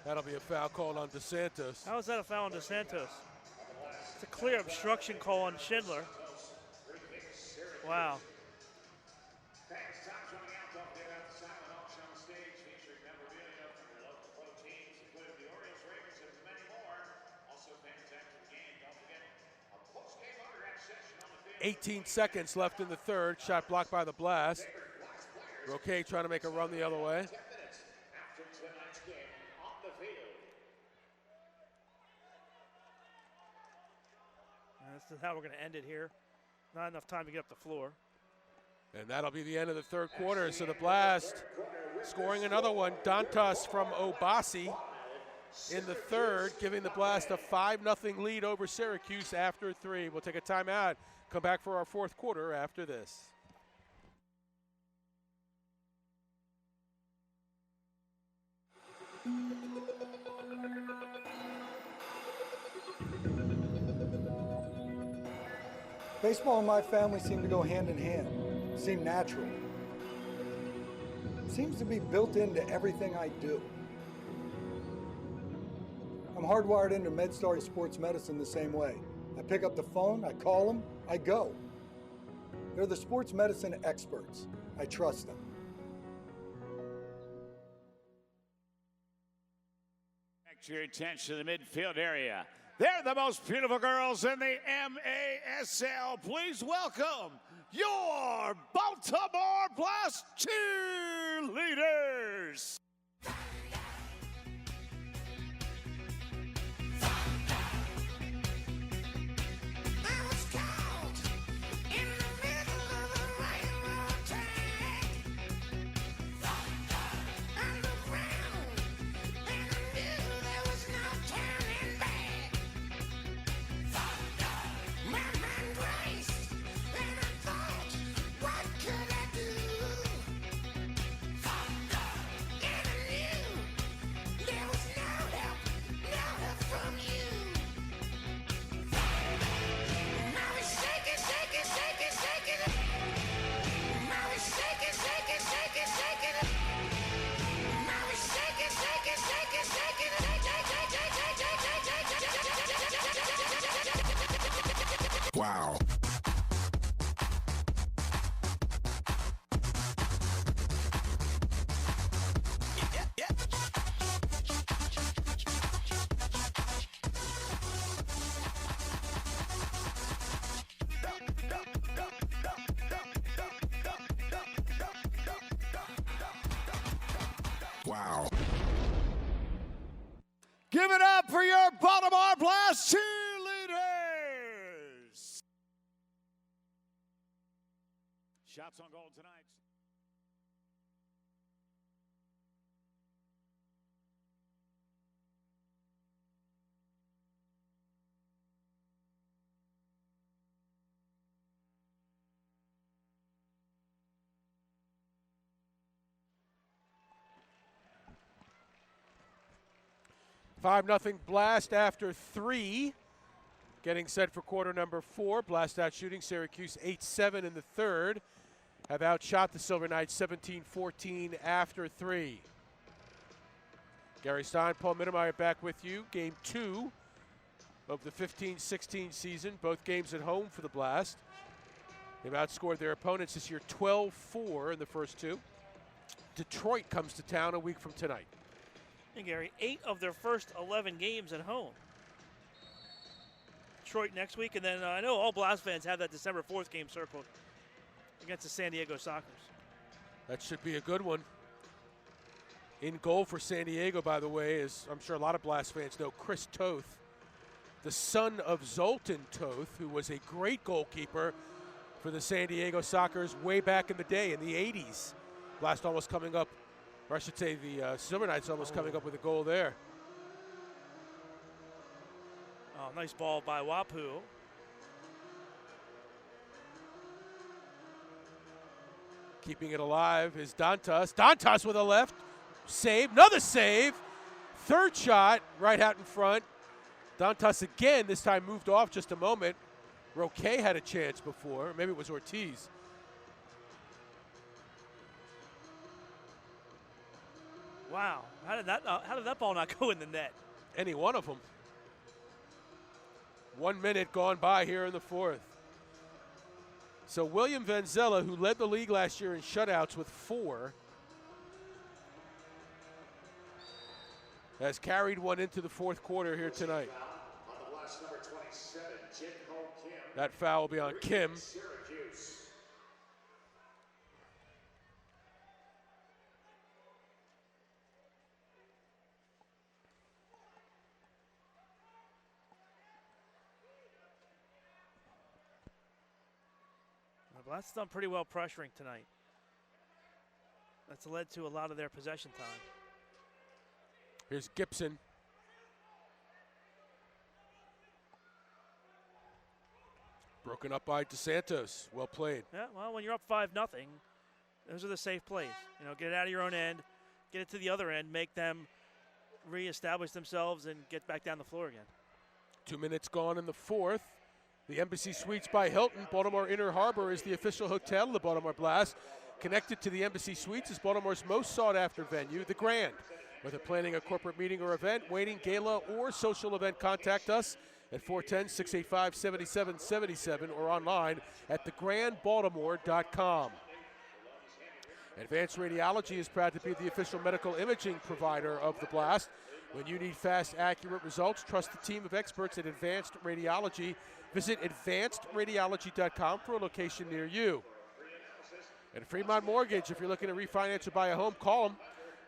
That'll be a foul called on DeSantos. How is that a foul on DeSantos? It's a clear obstruction call on Schindler. Wow. From your local pro teams, including the Orioles, Ravens, and many more. Also, fans after the game, don't forget a post-game autograph session on the field. 18 seconds left in the third. Shot blocked by the Blast. Roque trying to make a run the other way. 10 minutes after tonight's game on the field. This is how we're going to end it here. Not enough time to get up the floor. And that'll be the end of the third quarter. So the Blast scoring another one. Dantas from Obasi in the third, giving the Blast a 5-0 lead over Syracuse after 3. We'll take a timeout. Come back for our fourth quarter after this. Baseball and my family seem to go hand in hand, seem natural. Seems to be built into everything I do. I'm hardwired into MedStar Sports Medicine the same way. I pick up the phone, I call them, I go. They're the sports medicine experts. I trust them. Back to your attention to the midfield area. They're the most beautiful girls in the MASL. Please welcome your Baltimore Blast cheerleaders. Wow. Wow. Give it up for your Baltimore Blast cheerleaders. Shots on goal tonight. 5-0 Blast after 3. Getting set for quarter number 4. Blast out shooting Syracuse 8-7 in the third. Have outshot the Silver Knights 17-14 after 3. Gary Stein, Paul Mittermeier back with you. Game 2 of the 15-16 season. Both games at home for the Blast. They've outscored their opponents this year 12-4 in the first 2. Detroit comes to town a week from tonight. And Gary, 8 of their first 11 games at home. Detroit next week, and then I know all Blast fans have that December 4th game circled against the San Diego Sockers. That should be a good one. In goal for San Diego, by the way, is, I'm sure a lot of Blast fans know, Chris Toth, the son of Zoltan Toth, who was a great goalkeeper for the San Diego Sockers way back in the day, in the 80s. Blast almost coming up, or I should say the Silver Knights almost coming up with a goal there. Oh, nice ball by Wapu. Keeping it alive is Dantas. Dantas with a left save, another save. Third shot right out in front. Dantas again, this time moved off just a moment. Roque had a chance before, maybe it was Ortiz. Wow, how did that ball not go in the net? Any one of them. 1 minute gone by here in the fourth. So William Vanzella, who led the league last year in shutouts with 4, has carried one into the fourth quarter here tonight. That foul will be on Kim. Well, that's done pretty well pressuring tonight. That's led to a lot of their possession time. Here's Gibson. Broken up by DeSantos. Well played. Yeah, well, when you're up 5-0, those are the safe plays. You know, get it out of your own end, get it to the other end, make them reestablish themselves and get back down the floor again. 2 minutes gone in the fourth. The Embassy Suites by Hilton, Baltimore Inner Harbor, is the official hotel of the Baltimore Blast. Connected to the Embassy Suites is Baltimore's most sought-after venue, the Grand. Whether planning a corporate meeting or event, wedding, gala, or social event, contact us at 410-685-7777 or online at thegrandbaltimore.com. Advanced Radiology is proud to be the official medical imaging provider of the Blast. When you need fast, accurate results, trust the team of experts at Advanced Radiology. Visit advancedradiology.com for a location near you. And Fremont Mortgage, if you're looking to refinance or buy a home, call them.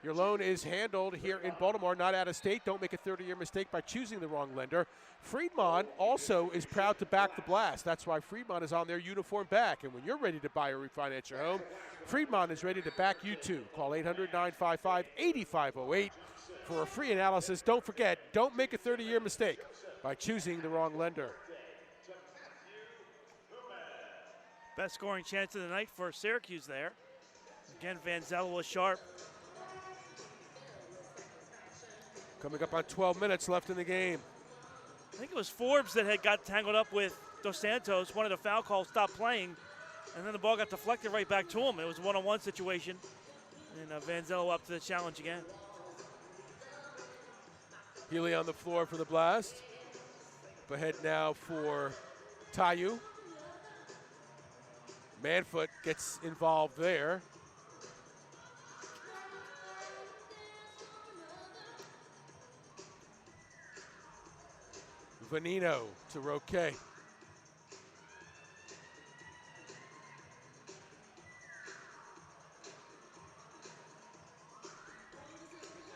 Your loan is handled here in Baltimore, not out of state. Don't make a 30-year mistake by choosing the wrong lender. Fremont also is proud to back the Blast. That's why Fremont is on their uniform back. And when you're ready to buy or refinance your home, Fremont is ready to back you too. Call 800-955-8508 for a free analysis. Don't forget, don't make a 30-year mistake by choosing the wrong lender. Best scoring chance of the night for Syracuse there. Again, Vanzella was sharp. Coming up on 12 minutes left in the game. I think it was Forbes that had got tangled up with Dos Santos, wanted a foul call, stopped playing, and then the ball got deflected right back to him. It was a one-on-one situation, and Vanzella up to the challenge again. Healy on the floor for the Blast. Up ahead now for Tayu. Manfoot gets involved there. Venino to Roque.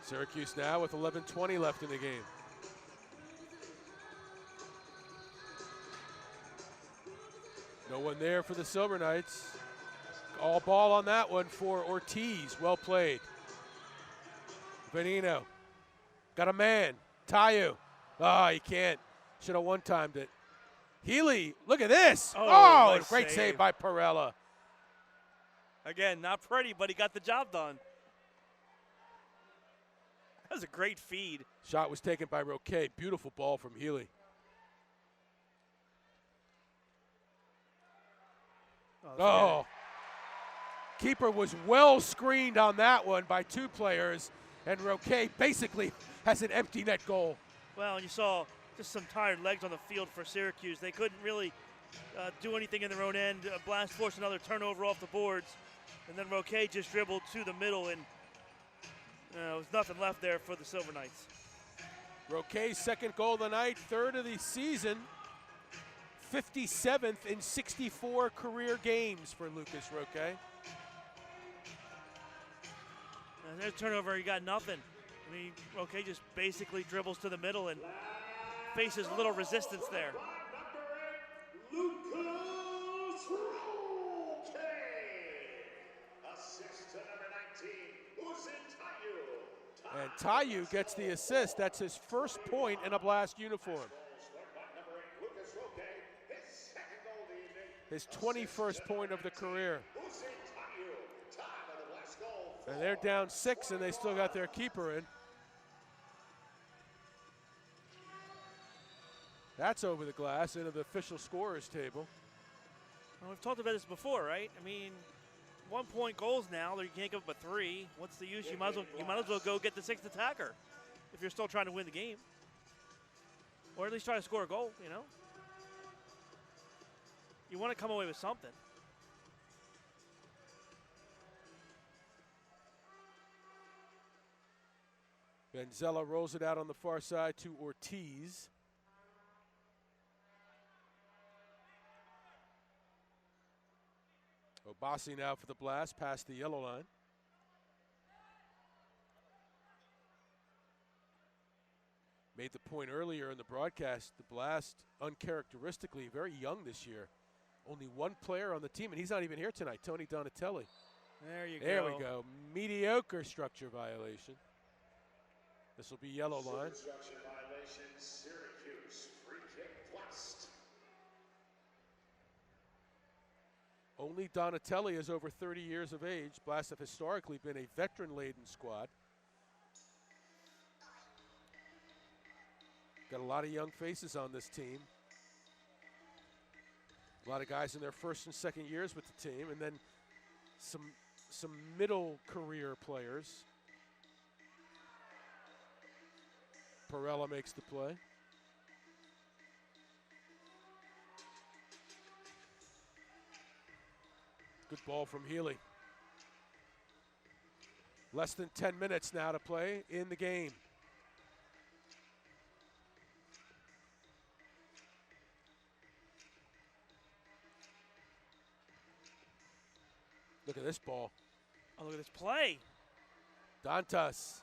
Syracuse now with 11:20 left in the game. No one there for the Silver Knights. All ball on that one for Ortiz. Well played. Venino. Got a man. Tayu. Oh, he can't. Should have one-timed it. Healy, look at this. Oh, nice great save by Perella. Again, not pretty, but he got the job done. That was a great feed. Shot was taken by Roquet. Beautiful ball from Healy. Oh. Keeper was well screened on that one by two players, and Roquet basically has an empty net goal. Well, you saw just some tired legs on the field for Syracuse. They couldn't really do anything in their own end. Blast forced another turnover off the boards, and then Roquet just dribbled to the middle, and there was nothing left there for the Silver Knights. Roquet's second goal of the night, third of the season, 57th in 64 career games for Lucas Roquet. And there's turnover, he got nothing. I mean, Roquet just basically dribbles to the middle and faces little resistance there. And Tayu gets the assist. That's his first point in a Blast uniform. His 21st point of the career. And they're down 6, and they still got their keeper in. That's over the glass into the official scorers table. Well, we've talked about this before, right? I mean, 1-point goals now. You can't give up a 3. What's the use? You might as well go get the 6th attacker if you're still trying to win the game, or at least try to score a goal. You know, you want to come away with something. Benzella rolls it out on the far side to Ortiz. Obasi now for the Blast, past the yellow line. Made the point earlier in the broadcast, the Blast uncharacteristically very young this year. Only one player on the team, and he's not even here tonight, Tony Donatelli. There we go. Mediocre structure violation. This will be yellow line. Structure violation, Syracuse, free kick Blast. Only Donatelli is over 30 years of age. Blast have historically been a veteran-laden squad. Got a lot of young faces on this team. A lot of guys in their first and second years with the team, and then some middle career players. Perella makes the play. Good ball from Healy. Less than 10 minutes now to play in the game. Look at this ball. Oh, look at this play. Dantas.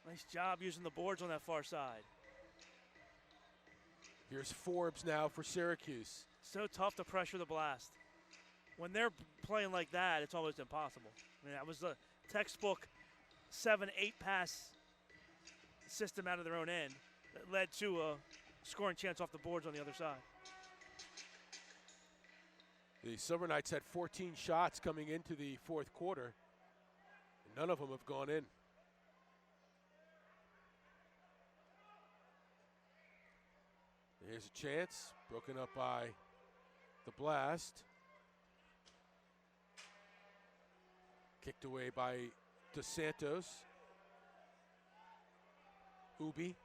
Nice job using the boards on that far side. Here's Forbes now for Syracuse. So tough to pressure the Blast. When they're playing like that, it's almost impossible. I mean, that was the textbook 7-8 pass system out of their own end that led to a scoring chance off the boards on the other side. The Silver Knights had 14 shots coming into the fourth quarter, and none of them have gone in. Here's a chance, broken up by the Blast. Kicked away by DeSantos. Ubi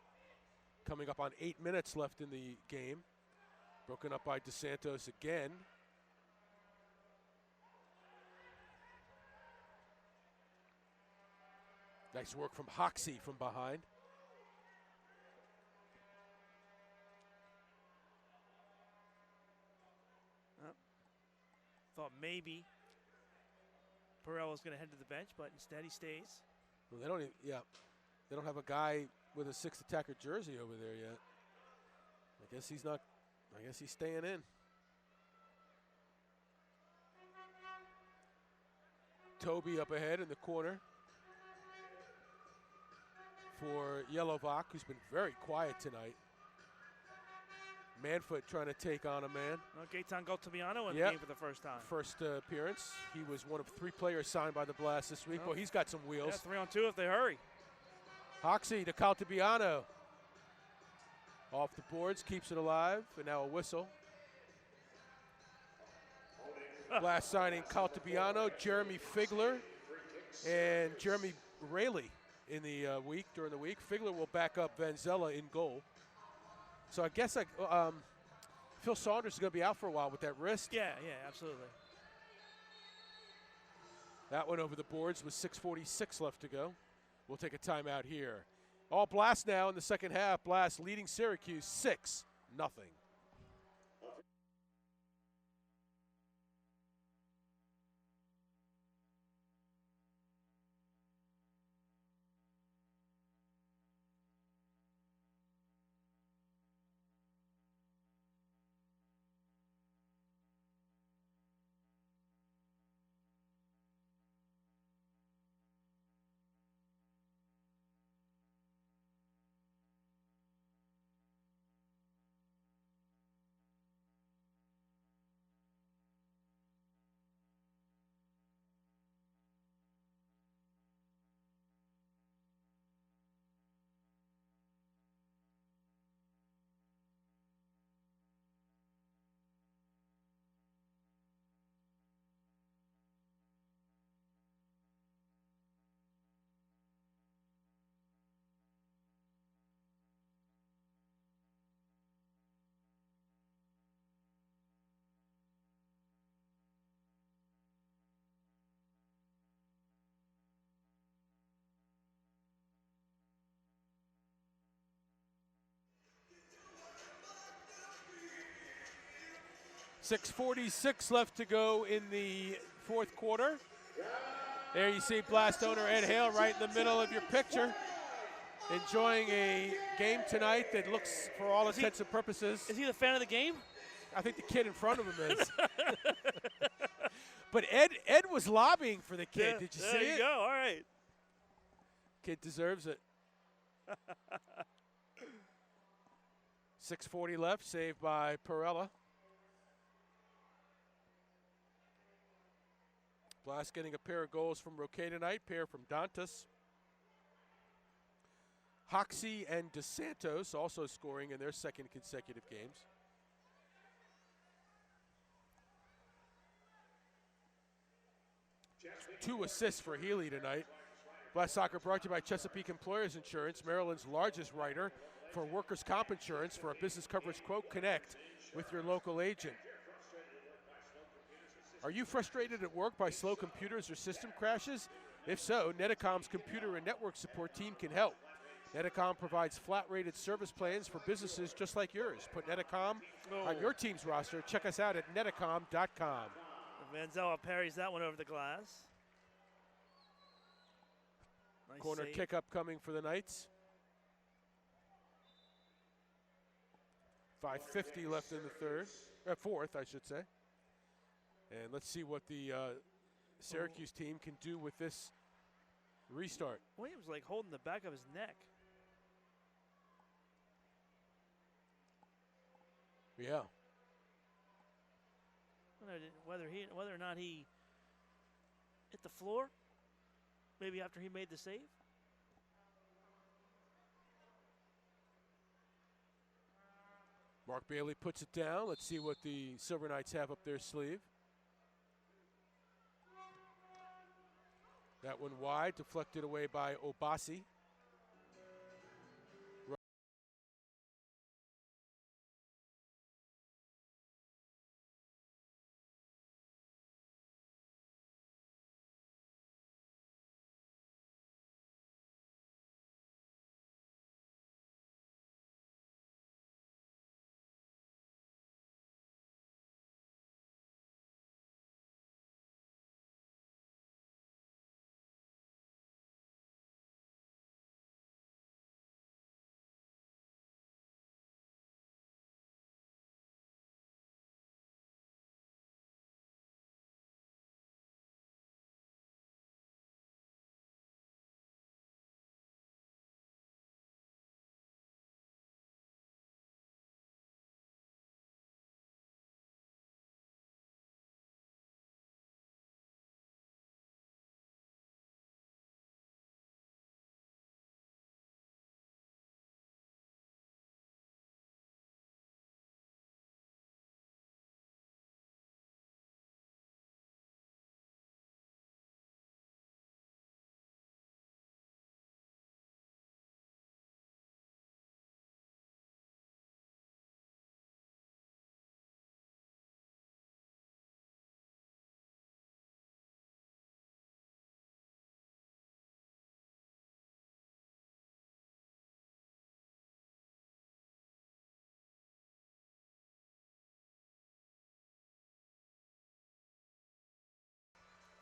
coming up on 8 minutes left in the game. Broken up by DeSantos again. Nice work from Hoxie from behind. Thought maybe Perella was going to head to the bench, but instead he stays. Well, they don't even, they don't have a guy with a 6th attacker jersey over there yet. I guess he's not, I guess he's staying in. Toby up ahead in the corner for Yelovak, who's been very quiet tonight. Manfoot trying to take on a man. Gaetan Galtabiano in the Yep. game for the first time. First appearance. He was one of 3 players signed by the Blast this week. Well, he's got some wheels. Yeah, 3-on-2 if they hurry. Hoxie to Caltabiano. Off the boards, keeps it alive, and now a whistle. Blast signing Caltabiano, Jeremy Figler, and Jeremy Rayleigh in the during the week. Figler will back up Vanzella in goal. So I guess Phil Saunders is going to be out for a while with that wrist. Yeah, absolutely. That one over the boards with 6:46 left to go. We'll take a timeout here. All Blast now in the second half. Blast leading Syracuse 6-0. .646 left to go in the fourth quarter. There you see Blast owner Ed Hale right in the middle of your picture, enjoying a game tonight that looks, for all intents and purposes. Is he the fan of the game? I think the kid in front of him is. But Ed was lobbying for the kid. Yeah, Did you see it? There you go. All right. Kid deserves it. 6:40 left, saved by Perella. Blast getting a pair of goals from Roque tonight, pair from Dantas. Hoxie and DeSantos also scoring in their second consecutive games. Two assists for Healy tonight. Blast Soccer brought to you by Chesapeake Employers Insurance, Maryland's largest writer for workers' comp insurance. For a business coverage quote, connect with your local agent. Are you frustrated at work by slow computers or system crashes? If so, Netacom's computer and network support team can help. Netacom provides flat-rated service plans for businesses just like yours. Put Netacom on your team's roster. Check us out at netacom.com. Vanzella parries that one over the glass. Nice Corner save. kick up coming for the Knights. 5:50 left in the fourth, I should say. And let's see what the Syracuse team can do with this restart. Williams like holding the back of his neck. Yeah. Whether or not he hit the floor, maybe after he made the save. Mark Bailey puts it down. Let's see what the Silver Knights have up their sleeve. That one wide, deflected away by Obasi.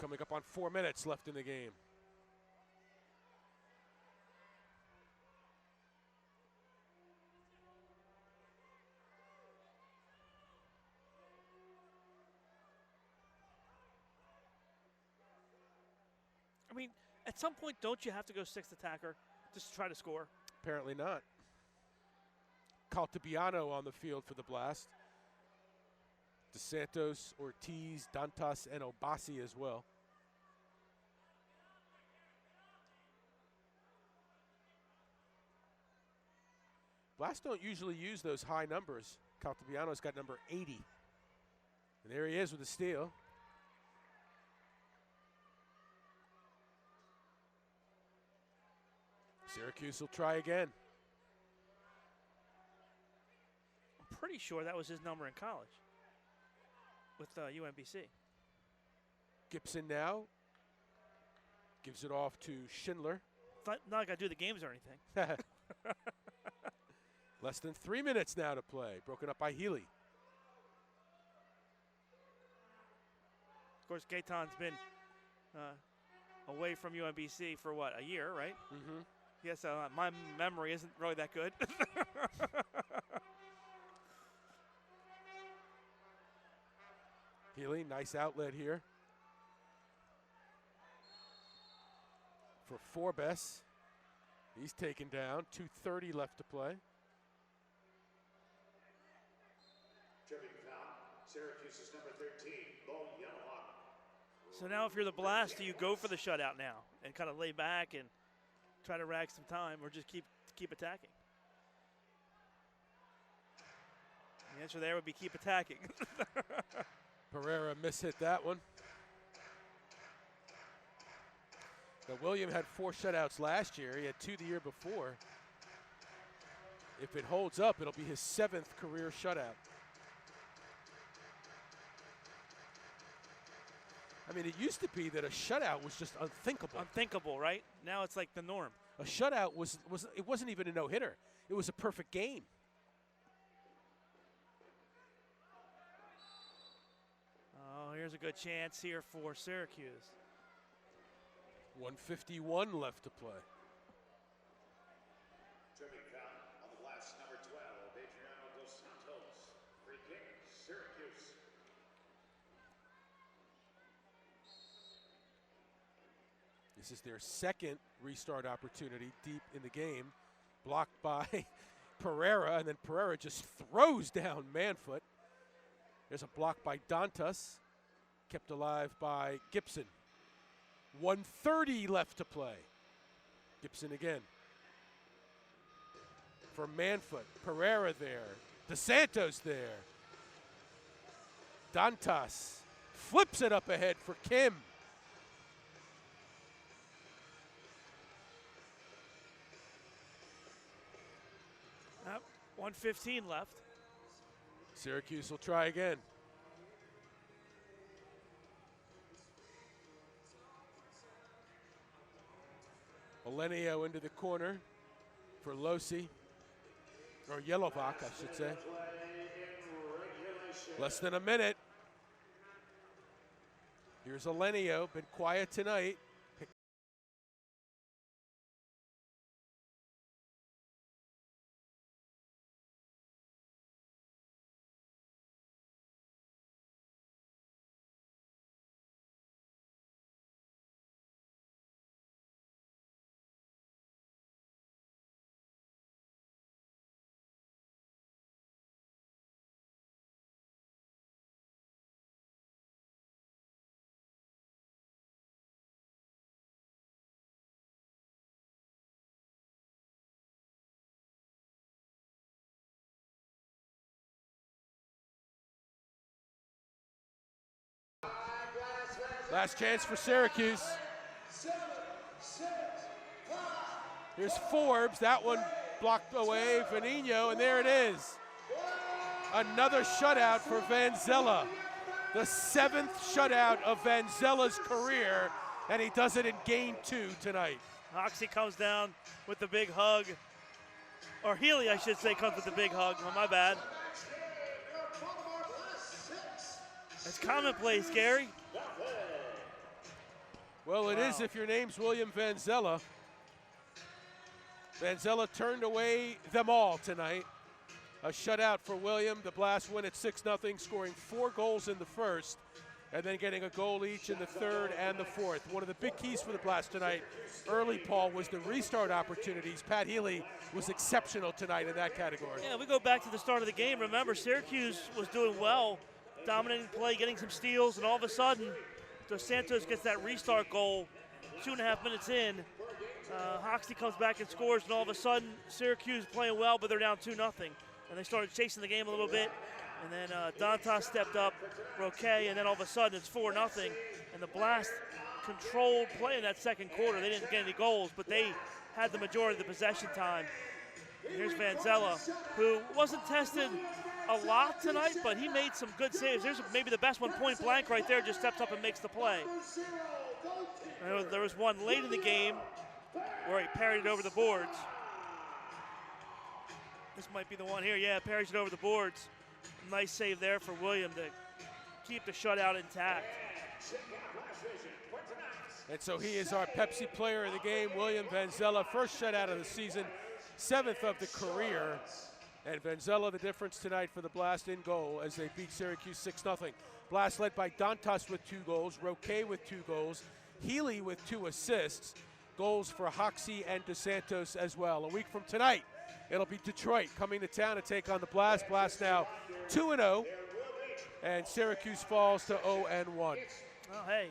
coming up on 4 minutes left in the game. I mean, at some point, don't you have to go sixth attacker just to try to score? Apparently not. Caltabiano on the field for the Blast. DeSantos, Ortiz, Dantas, and Obasi as well. Blast don't usually use those high numbers. Caltabiano's got number 80. And there he is with the steal. Syracuse will try again. I'm pretty sure that was his number in college with UMBC. Gibson now gives it off to Schindler. Not like I do the games or anything. Less than 3 minutes now to play. Broken up by Healy. Of course, Gaetan's been away from UMBC for what, a year, right? Mm-hmm. Yes, my memory isn't really that good. Healy, nice outlet here for Forbes. He's taken down. 2:30 left to play. Syracuse's number 13, Bo Yellowhawk. So now if you're the Blast, do you go for the shutout now and kind of lay back and try to rag some time, or just keep attacking? The answer there would be keep attacking. Pereira mishit that one. Now, William had 4 shutouts last year. He had 2 the year before. If it holds up, it'll be his 7th career shutout. I mean, it used to be that a shutout was just unthinkable. Unthinkable, right? Now it's like the norm. A shutout it wasn't even a no-hitter. It was a perfect game. Oh, here's a good chance here for Syracuse. 1:51 left to play. Tripping foul on the Blast, number 12, Adriano Dos Santos. Free kick, Syracuse. This is their second restart opportunity deep in the game. Blocked by Pereira, and then Pereira just throws down Manfoot. There's a block by Dantas, kept alive by Gibson. 1:30 left to play. Gibson again. For Manfoot, Pereira there. DeSantos there. Dantas flips it up ahead for Kim. Yep, 1:15 left. Syracuse will try again. Olenio into the corner for Losi, or Yellowbach, I should say. Less than a minute. Here's Olenio, been quiet tonight. Last chance for Syracuse. Here's Forbes. That one blocked away. Vanino, and there it is. Another shutout for Vanzella. The 7th shutout of Vanzella's career, and he does it in game 2 tonight. Hoxie comes down with the big hug. Or Healy, I should say, comes with the big hug. Oh, my bad. It's commonplace, Gary. Well, it is if your name's William Vanzella. Vanzella turned away them all tonight. A shutout for William. The Blast win at 6-0, scoring 4 goals in the first, and then getting a goal each in the third and the fourth. One of the big keys for the Blast tonight, early, Paul, was the restart opportunities. Pat Healy was exceptional tonight in that category. Yeah, we go back to the start of the game. Remember, Syracuse was doing well, dominating play, getting some steals, and all of a sudden, Dos Santos gets that restart goal 2.5 minutes in. Hoxie comes back and scores, and all of a sudden, Syracuse playing well, but they're down 2-0. And they started chasing the game a little bit, and then Dantas stepped up, Roque, and then all of a sudden it's 4-0, and the Blast controlled play in that second quarter. They didn't get any goals, but they had the majority of the possession time. And here's Vanzella, who wasn't tested a lot tonight, but he made some good saves. There's maybe the best one, point blank right there, just steps up and makes the play. There was one late in the game where he parried it over the boards. This might be the one here. Yeah, parries it over the boards. Nice save there for William to keep the shutout intact. And so he is our Pepsi player of the game, William Vanzella. First shutout of the season, 7th of the career. And Vanzella, the difference tonight for the Blast in goal as they beat Syracuse 6-0. Blast led by Dantas with 2 goals, Roque with 2 goals, Healy with 2 assists. Goals for Hoxie and Dos Santos as well. A week from tonight, it'll be Detroit coming to town to take on the Blast. Blast now 2-0, and Syracuse falls to 0-1. Well, hey,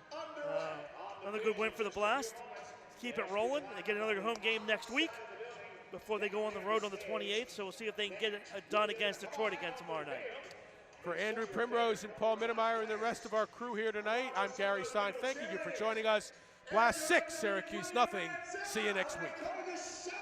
another good win for the Blast. Keep it rolling. They get another home game next week before they go on the road on the 28th, so we'll see if they can get it done against Detroit again tomorrow night. For Andrew Primrose and Paul Mittermeier and the rest of our crew here tonight, I'm Gary Stein. Thank you for joining us. Blast 6, Syracuse 0. See you next week.